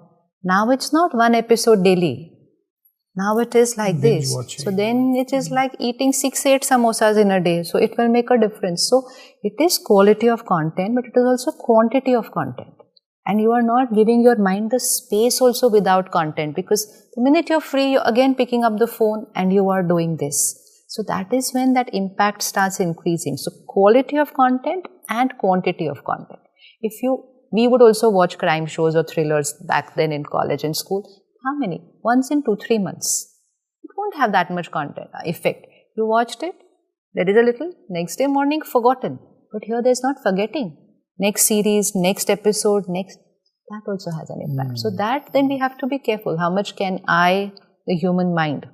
Now it's not one episode daily. Now it is like this. So then it is like eating 6-8 samosas in a day. So it will make a difference. So it is quality of content, but it is also quantity of content. And you are not giving your mind the space also without content, because the minute you're free, you're again picking up the phone and you are doing this. So that is when that impact starts increasing. So quality of content and quantity of content. We would also watch crime shows or thrillers back then in college and school. How many? Once in 2-3 months. It won't have that much content effect. You watched it, there is a little, next day morning forgotten. But here there's not forgetting. Next series, next episode, that also has an impact. So that then we have to be careful. How much can I, the human mind,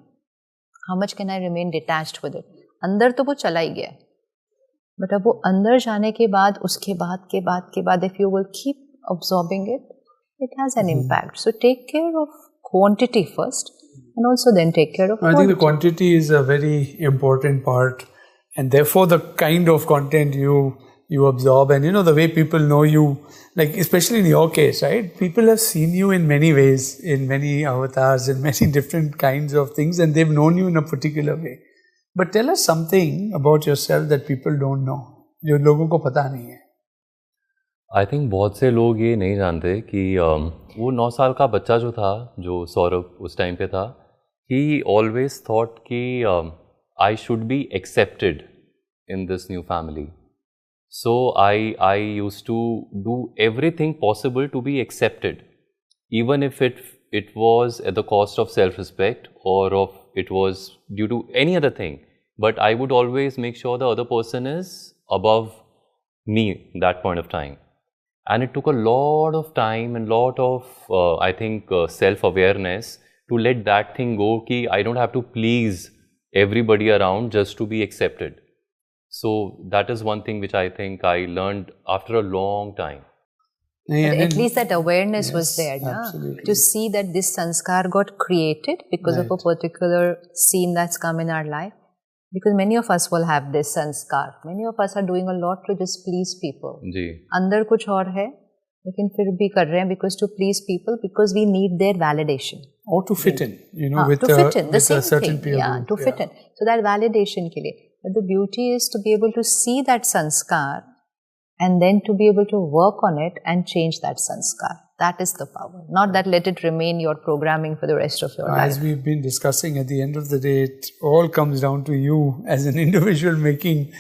how much can I remain detached with it? अंदर तो वो चला ही गया, but अब वो अंदर जाने के बाद, उसके बाद, if you will keep absorbing it, it has an impact. So take care of quantity first, and also then take care of quality. I think the quantity is a very important part, and therefore the kind of content you absorb, and the way people know you, like especially in your case, right? People have seen you in many ways, in many avatars, in many different kinds of things, and they've known you in a particular way. But tell us something about yourself that people don't know, जो लोगों को पता नहीं है. I think बहुत से लोग ये नहीं जानते कि वो 9 साल का बच्चा जो था, जो सौरभ उस टाइम पे था, he always thought कि I should be accepted in this new family. So I used to do everything possible to be accepted, even if it was at the cost of self-respect, or it was due to any other thing. But I would always make sure the other person is above me at that point of time. And it took a lot of time and lot of, I think, self-awareness to let that thing go, ki I don't have to please everybody around just to be accepted. So that is one thing which I think I learned after a long time. But at least that awareness was there, to see that this sanskar got created because of a particular scene that's come in our life. Because many of us will have this sanskar. Many of us are doing a lot to just please people. अंदर कुछ और है, लेकिन फिर भी कर रहे हैं because to please people, because we need their validation. Or to fit in, with a certain peer group. To fit in. So that validation के लिए. But the beauty is to be able to see that sanskar and then to be able to work on it and change that sanskar. That is the power. Not that let it remain your programming for the rest of your life. As we've been discussing, at the end of the day, it all comes down to you as an individual making,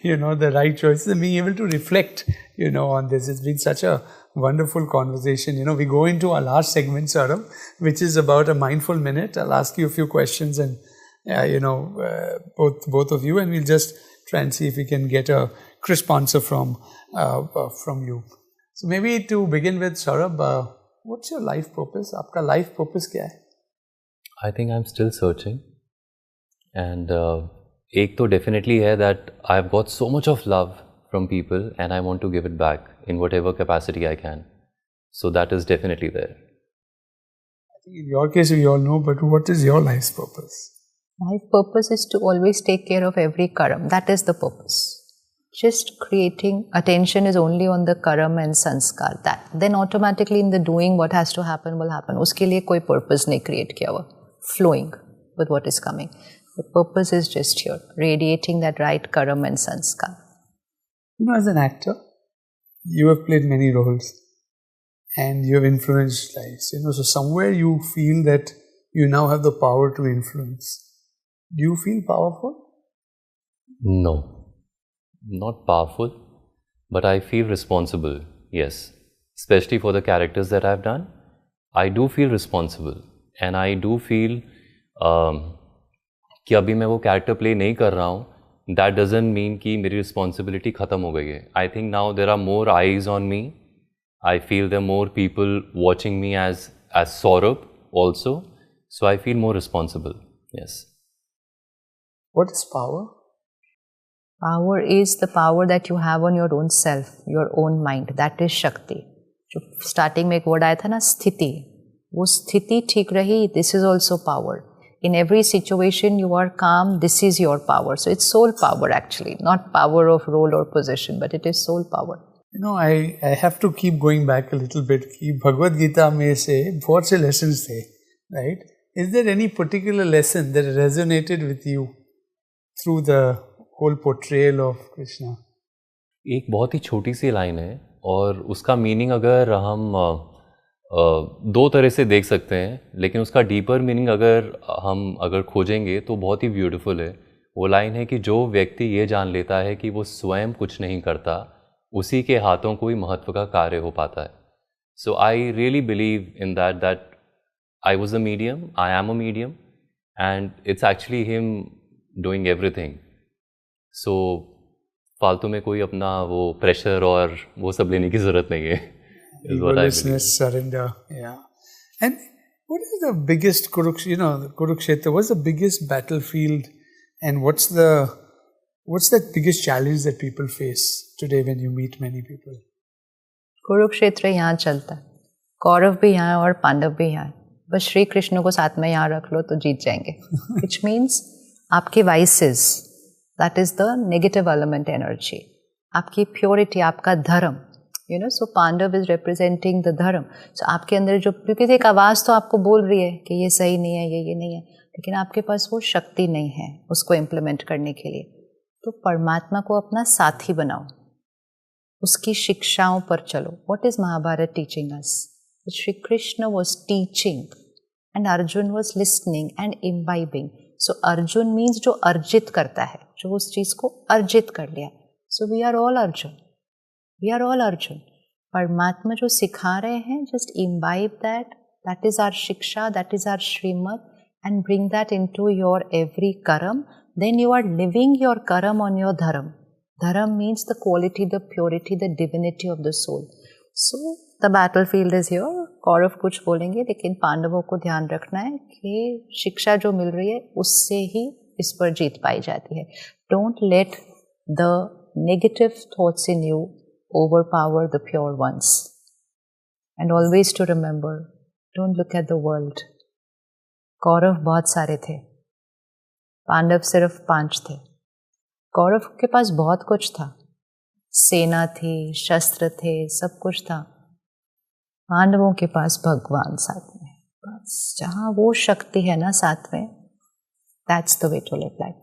the right choices and being able to reflect, on this. It's been such a wonderful conversation. We go into our last segment, Saurabh, which is about a mindful minute. I'll ask you a few questions and both of you, and we'll just try and see if we can get a crisp answer from you. So maybe to begin with, Saurabh, what's your life purpose? Aapka life purpose kya hai? I think I'm still searching, and ek to definitely hai that I've got so much of love from people, and I want to give it back in whatever capacity I can. So that is definitely there. I think in your case we all know, but what is your life's purpose? Life purpose is to always take care of every karam. That is the purpose. Just creating attention is only on the karam and sanskar. That then automatically in the doing what has to happen will happen. Uske liye koi purpose nahi create kiya hua. Flowing with what is coming. The purpose is just here, radiating that right karam and sanskar. As an actor, you have played many roles and you have influenced lives. So somewhere you feel that you now have the power to influence. Do you feel powerful? No, not powerful, but I feel responsible, yes. Especially for the characters that I've done, I do feel responsible. And I do feel कि अभी मैं वो character play नहीं कर रहा हूँ, that doesn't mean कि मेरी responsibility ख़त्म हो गई है. I think now there are more eyes on me. I feel there are more people watching me as Saurabh also. So I feel more responsible, yes. What is power? Power is the power that you have on your own self, your own mind. That is Shakti. जो starting में एक word आया था ना, स्थिति. वो स्थिति ठीक रही, this is also power. In every situation you are calm, this is your power. So it's soul power actually, not power of role or position, but it is soul power. I have to keep going back a little bit. कि भगवद गीता में से बहुत से lessons थे, right? Is there any particular lesson that resonated with you through the whole portrayal of Krishna? एक बहुत ही छोटी सी line है और उसका मीनिंग अगर हम दो तरह से देख सकते हैं, लेकिन उसका डीपर मीनिंग अगर खोजेंगे तो बहुत ही ब्यूटीफुल है. वो लाइन है कि जो व्यक्ति ये जान लेता है कि वो स्वयं कुछ नहीं करता, उसी के हाथों को ही महत्व का कार्य हो पाता है. So I really believe in that I was a medium, I am a medium, and it's actually him doing everything. So फालतू में कोई अपना वो प्रेशर और वो सब लेने की जरूरत नहीं है. Egolessness, surrender, yeah. And what is the biggest Kurukshetra? What's the biggest battlefield, and what's the biggest challenge that people face today when you meet many people? Kurukshetra यहाँ चलता है, कौरव भी यहाँ और पांडव भी यहाँ. बस श्री कृष्ण को साथ में यहाँ रख लो तो जीत जाएंगे. Which means आपके vices, that is the negative element energy. आपकी purity, आपका धर्म. So Pandav is representing the dharma. So आपके अंदर जो, क्योंकि एक आवाज़ तो आपको बोल रही है कि ये सही नहीं है, ये नहीं है, लेकिन आपके पास वो शक्ति नहीं है उसको इम्प्लीमेंट करने के लिए. तो परमात्मा को अपना साथी बनाओ, उसकी शिक्षाओं पर चलो. What is Mahabharata teaching us? Shri Krishna was teaching and Arjun was listening and imbibing. So Arjun means जो अर्जित करता है, जो उस चीज़ को अर्जित कर लिया. So we are all Arjun. We are all Arjun. परमात्मा जो सिखा रहे हैं, just imbibe that. That is our shiksha, that is our Srimad, and bring that into your every karam. Then you are living your karam on your dharam. Dharam means the quality, the purity, the divinity of the soul. So the battlefield is here. Kaurava कुछ बोलेंगे, लेकिन पांडवों को ध्यान रखना है कि शिक्षा जो मिल रही है उससे ही इस पर जीत पाई जाती है. Don't let the negative thoughts in you overpower the pure ones. And always to remember, don't look at the world. Kaurava बहुत सारे थे, पांडव सिर्फ 5 थे. कौरव के पास बहुत कुछ था, सेना थी, शस्त्र थे, सब कुछ था. पांडवों के पास भगवान साथ में. बस जहाँ वो शक्ति है ना साथ में, that's the way to live life.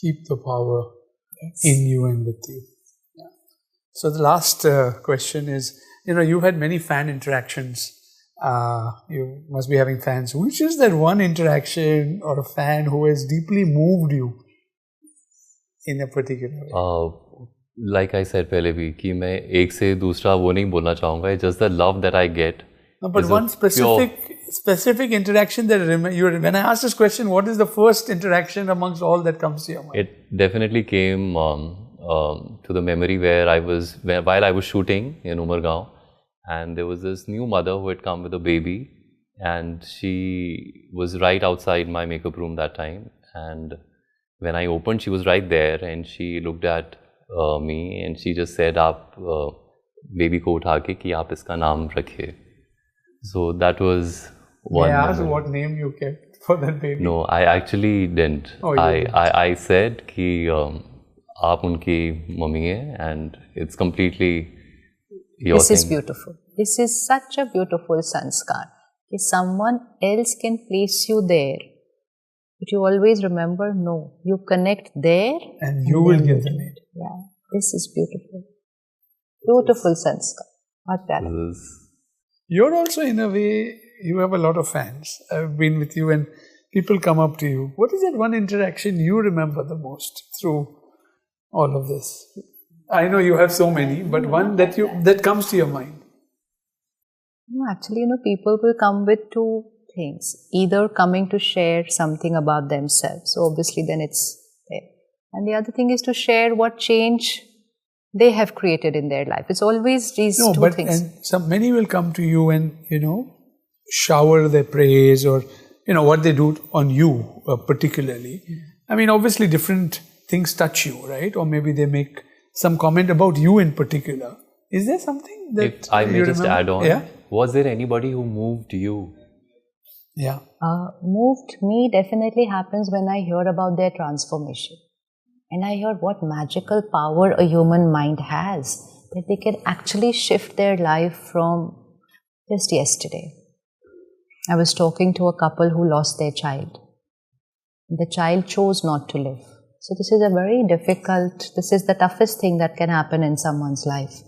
Keep the power in you and with you. So the last question is, you've had many fan interactions. You must be having fans. Which is that one interaction or a fan who has deeply moved you in a particular way? Like I said पहले भी कि मैं एक से दूसरा वो नहीं बोलना चाहूँगा. It's just the love that I get. No, but one specific interaction that when I asked this question, what is the first interaction amongst all that comes to your mind? It definitely came to the memory while I was shooting in Umargaon, and there was this new mother who had come with a baby, and she was right outside my makeup room that time. And when I opened, she was right there, and she looked at me, and she just said, "आप baby को उठा के कि आप इसका नाम रखिए." So that was one. May I ask what name you kept for that baby? No, I actually didn't. Oh, you didn't. I said कि आप उनकी मम्मी हैं, and it's completely your This thing. is beautiful. This is such a beautiful sanskar. If someone else can place you there, But you always remember, no, you connect there. And you will give the name. Yeah, this is beautiful. Beautiful sanskar. Bahut pyara. You're also, in a way, you have a lot of fans. I've been with you and people come up to you. What is that one interaction you remember the most through all of this? I know you have so many, but one that comes to your mind. No, actually, people will come with two things. Either coming to share something about themselves. So obviously then it's there. And the other thing is to share what change they have created in their life. It's always these two things. And many will come to you and, shower their praise or, what they do on you particularly. I mean, obviously different things touch you, right? Or maybe they make some comment about you in particular. Is there something that if I may just add on, yeah? Was there anybody who moved you? Yeah. Moved me definitely happens when I hear about their transformation. And I hear what magical power a human mind has, that they can actually shift their life from just yesterday. I was talking to a couple who lost their child. The child chose not to live. So this is this is the toughest thing that can happen in someone's life.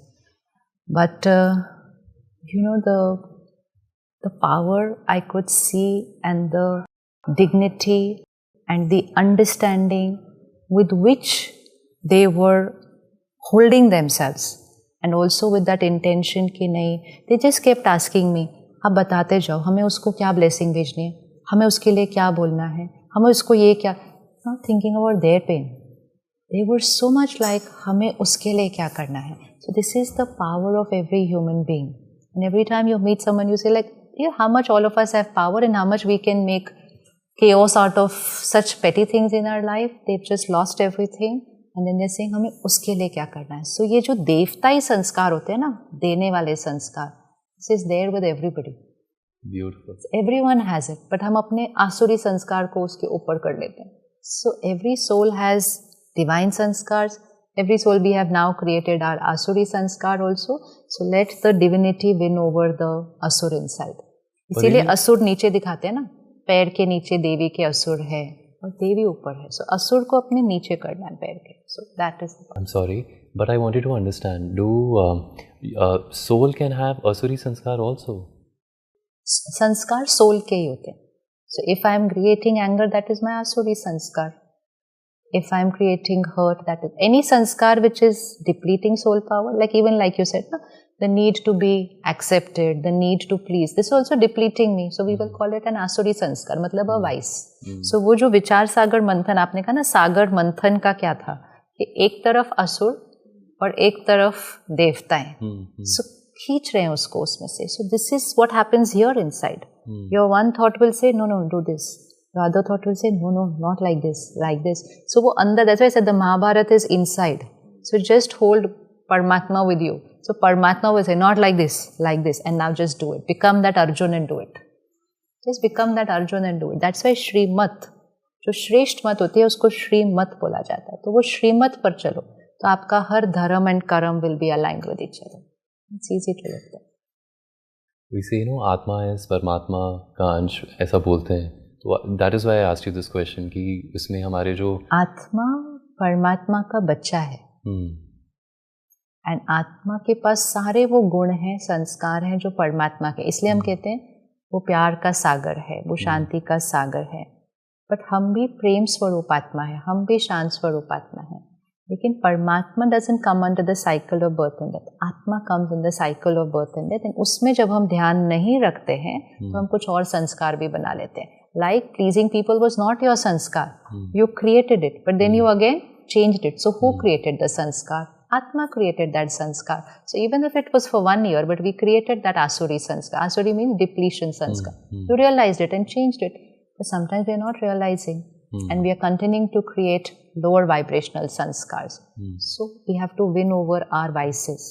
But, the power I could see and the dignity and the understanding with which they were holding themselves, and also with that intention कि नहीं, they just kept asking me, आप बताते जाओ, हमें उसको क्या blessing भेजनी है, हमें उसके लिए क्या बोलना है, हमें उसको ये क्या, not thinking about their pain. They were so much like, हमें उसके लिए क्या करना है. So this is the power of every human being. And every time you meet someone, you say like, how much all of us have power and how much we can make chaos out of such petty things in our life. They've just lost everything and then they're saying हमें उसके लिए क्या करना है. So ये जो देवताई संस्कार होते हैं ना, देने वाले संस्कार, this is there with everybody. Beautiful. Everyone has it, but हम अपने आसुरी संस्कार को उसके ऊपर कर लेते हैं. So every soul has divine sanskars. Every soul we have now created our asuri sanskar also. So let the divinity win over the asur inside. इसीलिए असुर नीचे दिखाते हैं ना, पैर के नीचे देवी के असुर है और देवी ऊपर है. So असुर को अपने नीचे करना है पैर के. So that is. I'm sorry, but I wanted to understand. Do soul can have asuri sanskar also? संस्कार soul के ही होते हैं. So if I am creating anger, that is my asuri sanskar. If I am creating hurt, that is any sanskar which is depleting soul power, like you said, the need to be accepted, the need to please, this is also depleting me. So we will call it an asuri sanskar, मतलब a vice. So वो जो विचार सागर मंथन आपने कहा ना, सागर मंथन का क्या था कि एक तरफ असुर और एक तरफ देवताएं, so खींच रहे हैं उसको उसमें से. So this is what happens here inside. Your one thought will say, no, do this. The other thought will say, no, not like this, like this. So वो अंदर, that's why I said the Mahabharata is inside. So just hold Paramatma with you. So Paramatma will say, not like this, and now just do it. Become that Arjun and do it. Just become that Arjun and do it. That's why श्रीमत, जो श्रेष्ठ मत होती है उसको श्रीमत बोला जाता है. तो वो श्रीमत पर चलो, तो आपका हर धर्म and कर्म will be aligned with each other. It's easy to live there. We say, आत्मा is परमात्मा का अंश, ऐसा बोलते हैं. तो that is why I asked you this question कि इसमें हमारे जो आत्मा परमात्मा का बच्चा है. एंड आत्मा के पास सारे वो गुण हैं, संस्कार हैं जो परमात्मा के, इसलिए हम कहते हैं वो प्यार का सागर है, वो शांति का सागर है. बट हम भी प्रेम स्वरूप आत्मा है, हम भी शांत स्वरूप आत्मा है. लेकिन परमात्मा doesn't come under the cycle of birth and death. आत्मा comes in the cycle of birth and death. and उसमें जब हम ध्यान नहीं रखते हैं तो हम कुछ और संस्कार भी बना लेते हैं. Like pleasing people was not your sanskar. You created it, but then you again changed it. So who created the sanskar? Atma created that sanskar. So even if it was for 1 year, but we created that asuri sanskar. Asuri means depletion sanskar. You realized it and changed it. But sometimes we are not realizing. And we are continuing to create lower vibrational sanskars. So we have to win over our vices.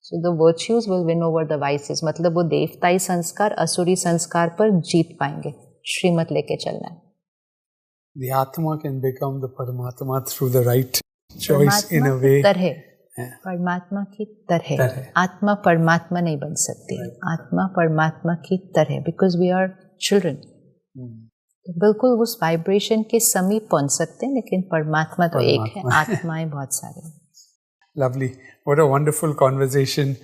So the virtues will win over the vices. मतलब वो देवताई संस्कार असुरी संस्कार पर जीत पाएंगे. श्रीमत लेके चलना है. The Atma can become the Paramatma through the right choice in a way. परमात्मा की तरह. आत्मा परमात्मा नहीं बन सकती. आत्मा परमात्मा की तरह. Because we are children. तो बिल्कुल उस वाइब्रेशन के समीप पहुंच सकते हैं, लेकिन परमात्मा तो एक है, आत्माएं बहुत सारे. Lovely. What a wonderful conversation,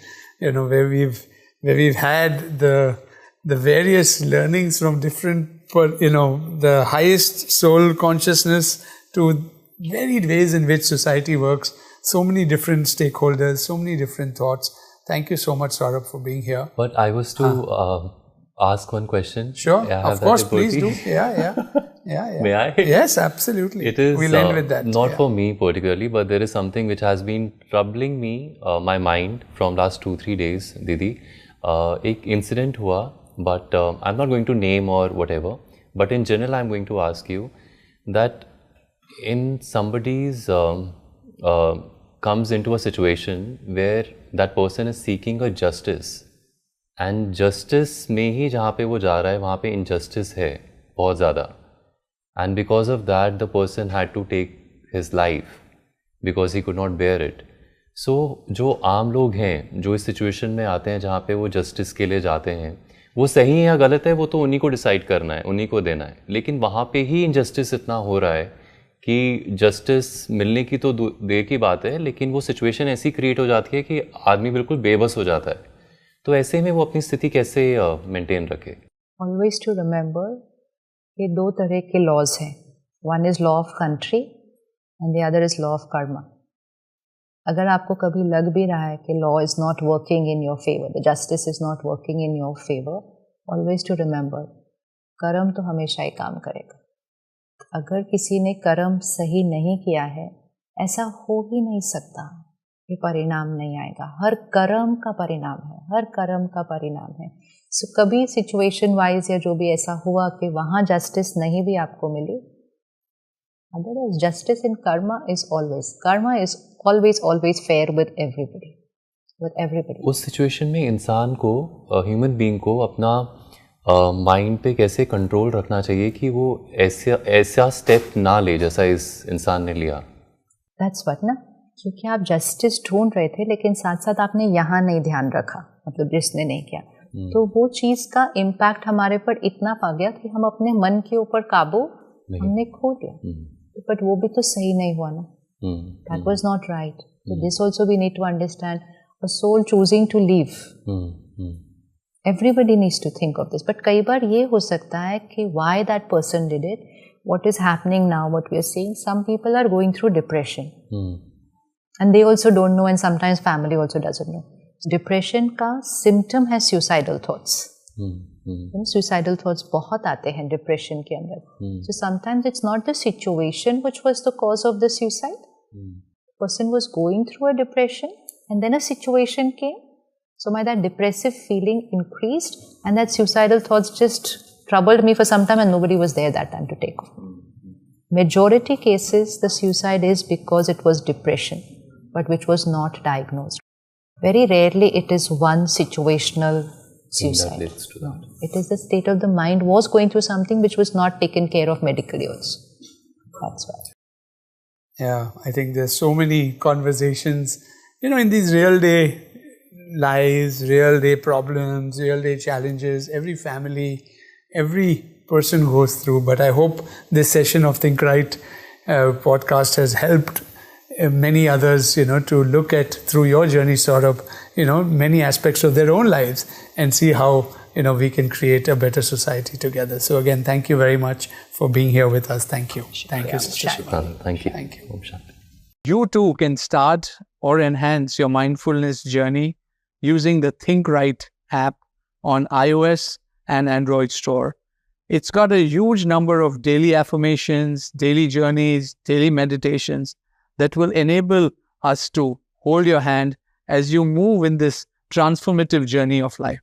where we've had the various learnings from different, the highest soul consciousness to varied ways in which society works. So many different stakeholders, so many different thoughts. Thank you so much, Saurabh, for being here. But I was to ask one question. Sure, of course, please do. Yeah. May I? Yes, absolutely. It is we'll end with that. Not for me particularly, but there is something which has been troubling me, my mind from last 2-3 days, Didi. एक incident हुआ, but I'm not going to name or whatever. But in general, I'm going to ask you that in somebody's comes into a situation where that person is seeking a justice, and justice में ही जहाँ पे वो जा रहा है वहाँ पे injustice है बहुत ज़्यादा, and because of that the person had to take his life because he could not bear it. So जो आम लोग हैं जो इस situation में आते हैं जहाँ पे वो justice के लिए जाते हैं, वो सही है या गलत है वो तो उन्हीं को डिसाइड करना है, उन्हीं को देना है, लेकिन वहाँ पे ही इनजस्टिस इतना हो रहा है कि जस्टिस मिलने की तो देर की बात है, लेकिन वो सिचुएशन ऐसी क्रिएट हो जाती है कि आदमी बिल्कुल बेबस हो जाता है. तो ऐसे में वो अपनी स्थिति कैसे मेंटेन रखे? ऑलवेज टू रिमेंबर कि 2 तरह के लॉज हैं. One is law of country and the other is law of karma. अगर आपको कभी लग भी रहा है कि law is not working in your favour, the justice is not working in your favour, always to remember कर्म तो हमेशा ही काम करेगा. अगर किसी ने कर्म सही नहीं किया है, ऐसा हो ही नहीं सकता कि परिणाम नहीं आएगा. हर कर्म का परिणाम है, हर कर्म का परिणाम है. सो कभी सिचुएशन वाइज या जो भी ऐसा हुआ कि वहाँ जस्टिस नहीं भी आपको मिली, otherwise justice in karma is always fair with everybody. उस सिचुएशन में इंसान को, ह्यूमन बीइंग को अपना माइंड पे कैसे कंट्रोल रखना चाहिए कि वो ऐसा स्टेप ना ले जैसा इस इंसान ने लिया? That's what ना, क्योंकि आप जस्टिस ढूंढ रहे थे लेकिन साथ साथ आपने यहाँ नहीं ध्यान रखा, मतलब जिसने नहीं किया, तो वो चीज़ का इम्पैक्ट हमारे पर इतना पा गया कि हम अपने मन के ऊपर काबू हमने खो दिया. बट वो भी तो सही नहीं हुआ ना. That was not right. So this also we need to understand. A soul choosing to leave. Everybody needs to think of this. But कई बार ये हो सकता है कि why that person did it, what is happening now, what we are seeing, some people are going through depression. And they also don't know, and sometimes family also doesn't know. Depression का symptom है suicidal thoughts. Suicidal thoughts बहुत आते हैं depression के अंदर. So sometimes it's not the situation which was the cause of the suicide. The person was going through a depression and then a situation came. So my that depressive feeling increased and that suicidal thoughts just troubled me for some time and nobody was there that time to take off. Majority cases the suicide is because it was depression, but which was not diagnosed. Very rarely it is one situational suicide. No. It is the state of the mind was going through something which was not taken care of medically also. That's why. Yeah, I think there's so many conversations, in these real day lives, real day problems, real day challenges, every family, every person goes through. But I hope this session of Think Right podcast has helped many others, to look at through your journey, sort of, many aspects of their own lives and see how, we can create a better society together. So again, thank you very much for being here with us. Thank you. Thank you, Sister Shivani. Thank you. Thank you. You too can start or enhance your mindfulness journey using the Think Right app on iOS and Android store. It's got a huge number of daily affirmations, daily journeys, daily meditations that will enable us to hold your hand as you move in this transformative journey of life.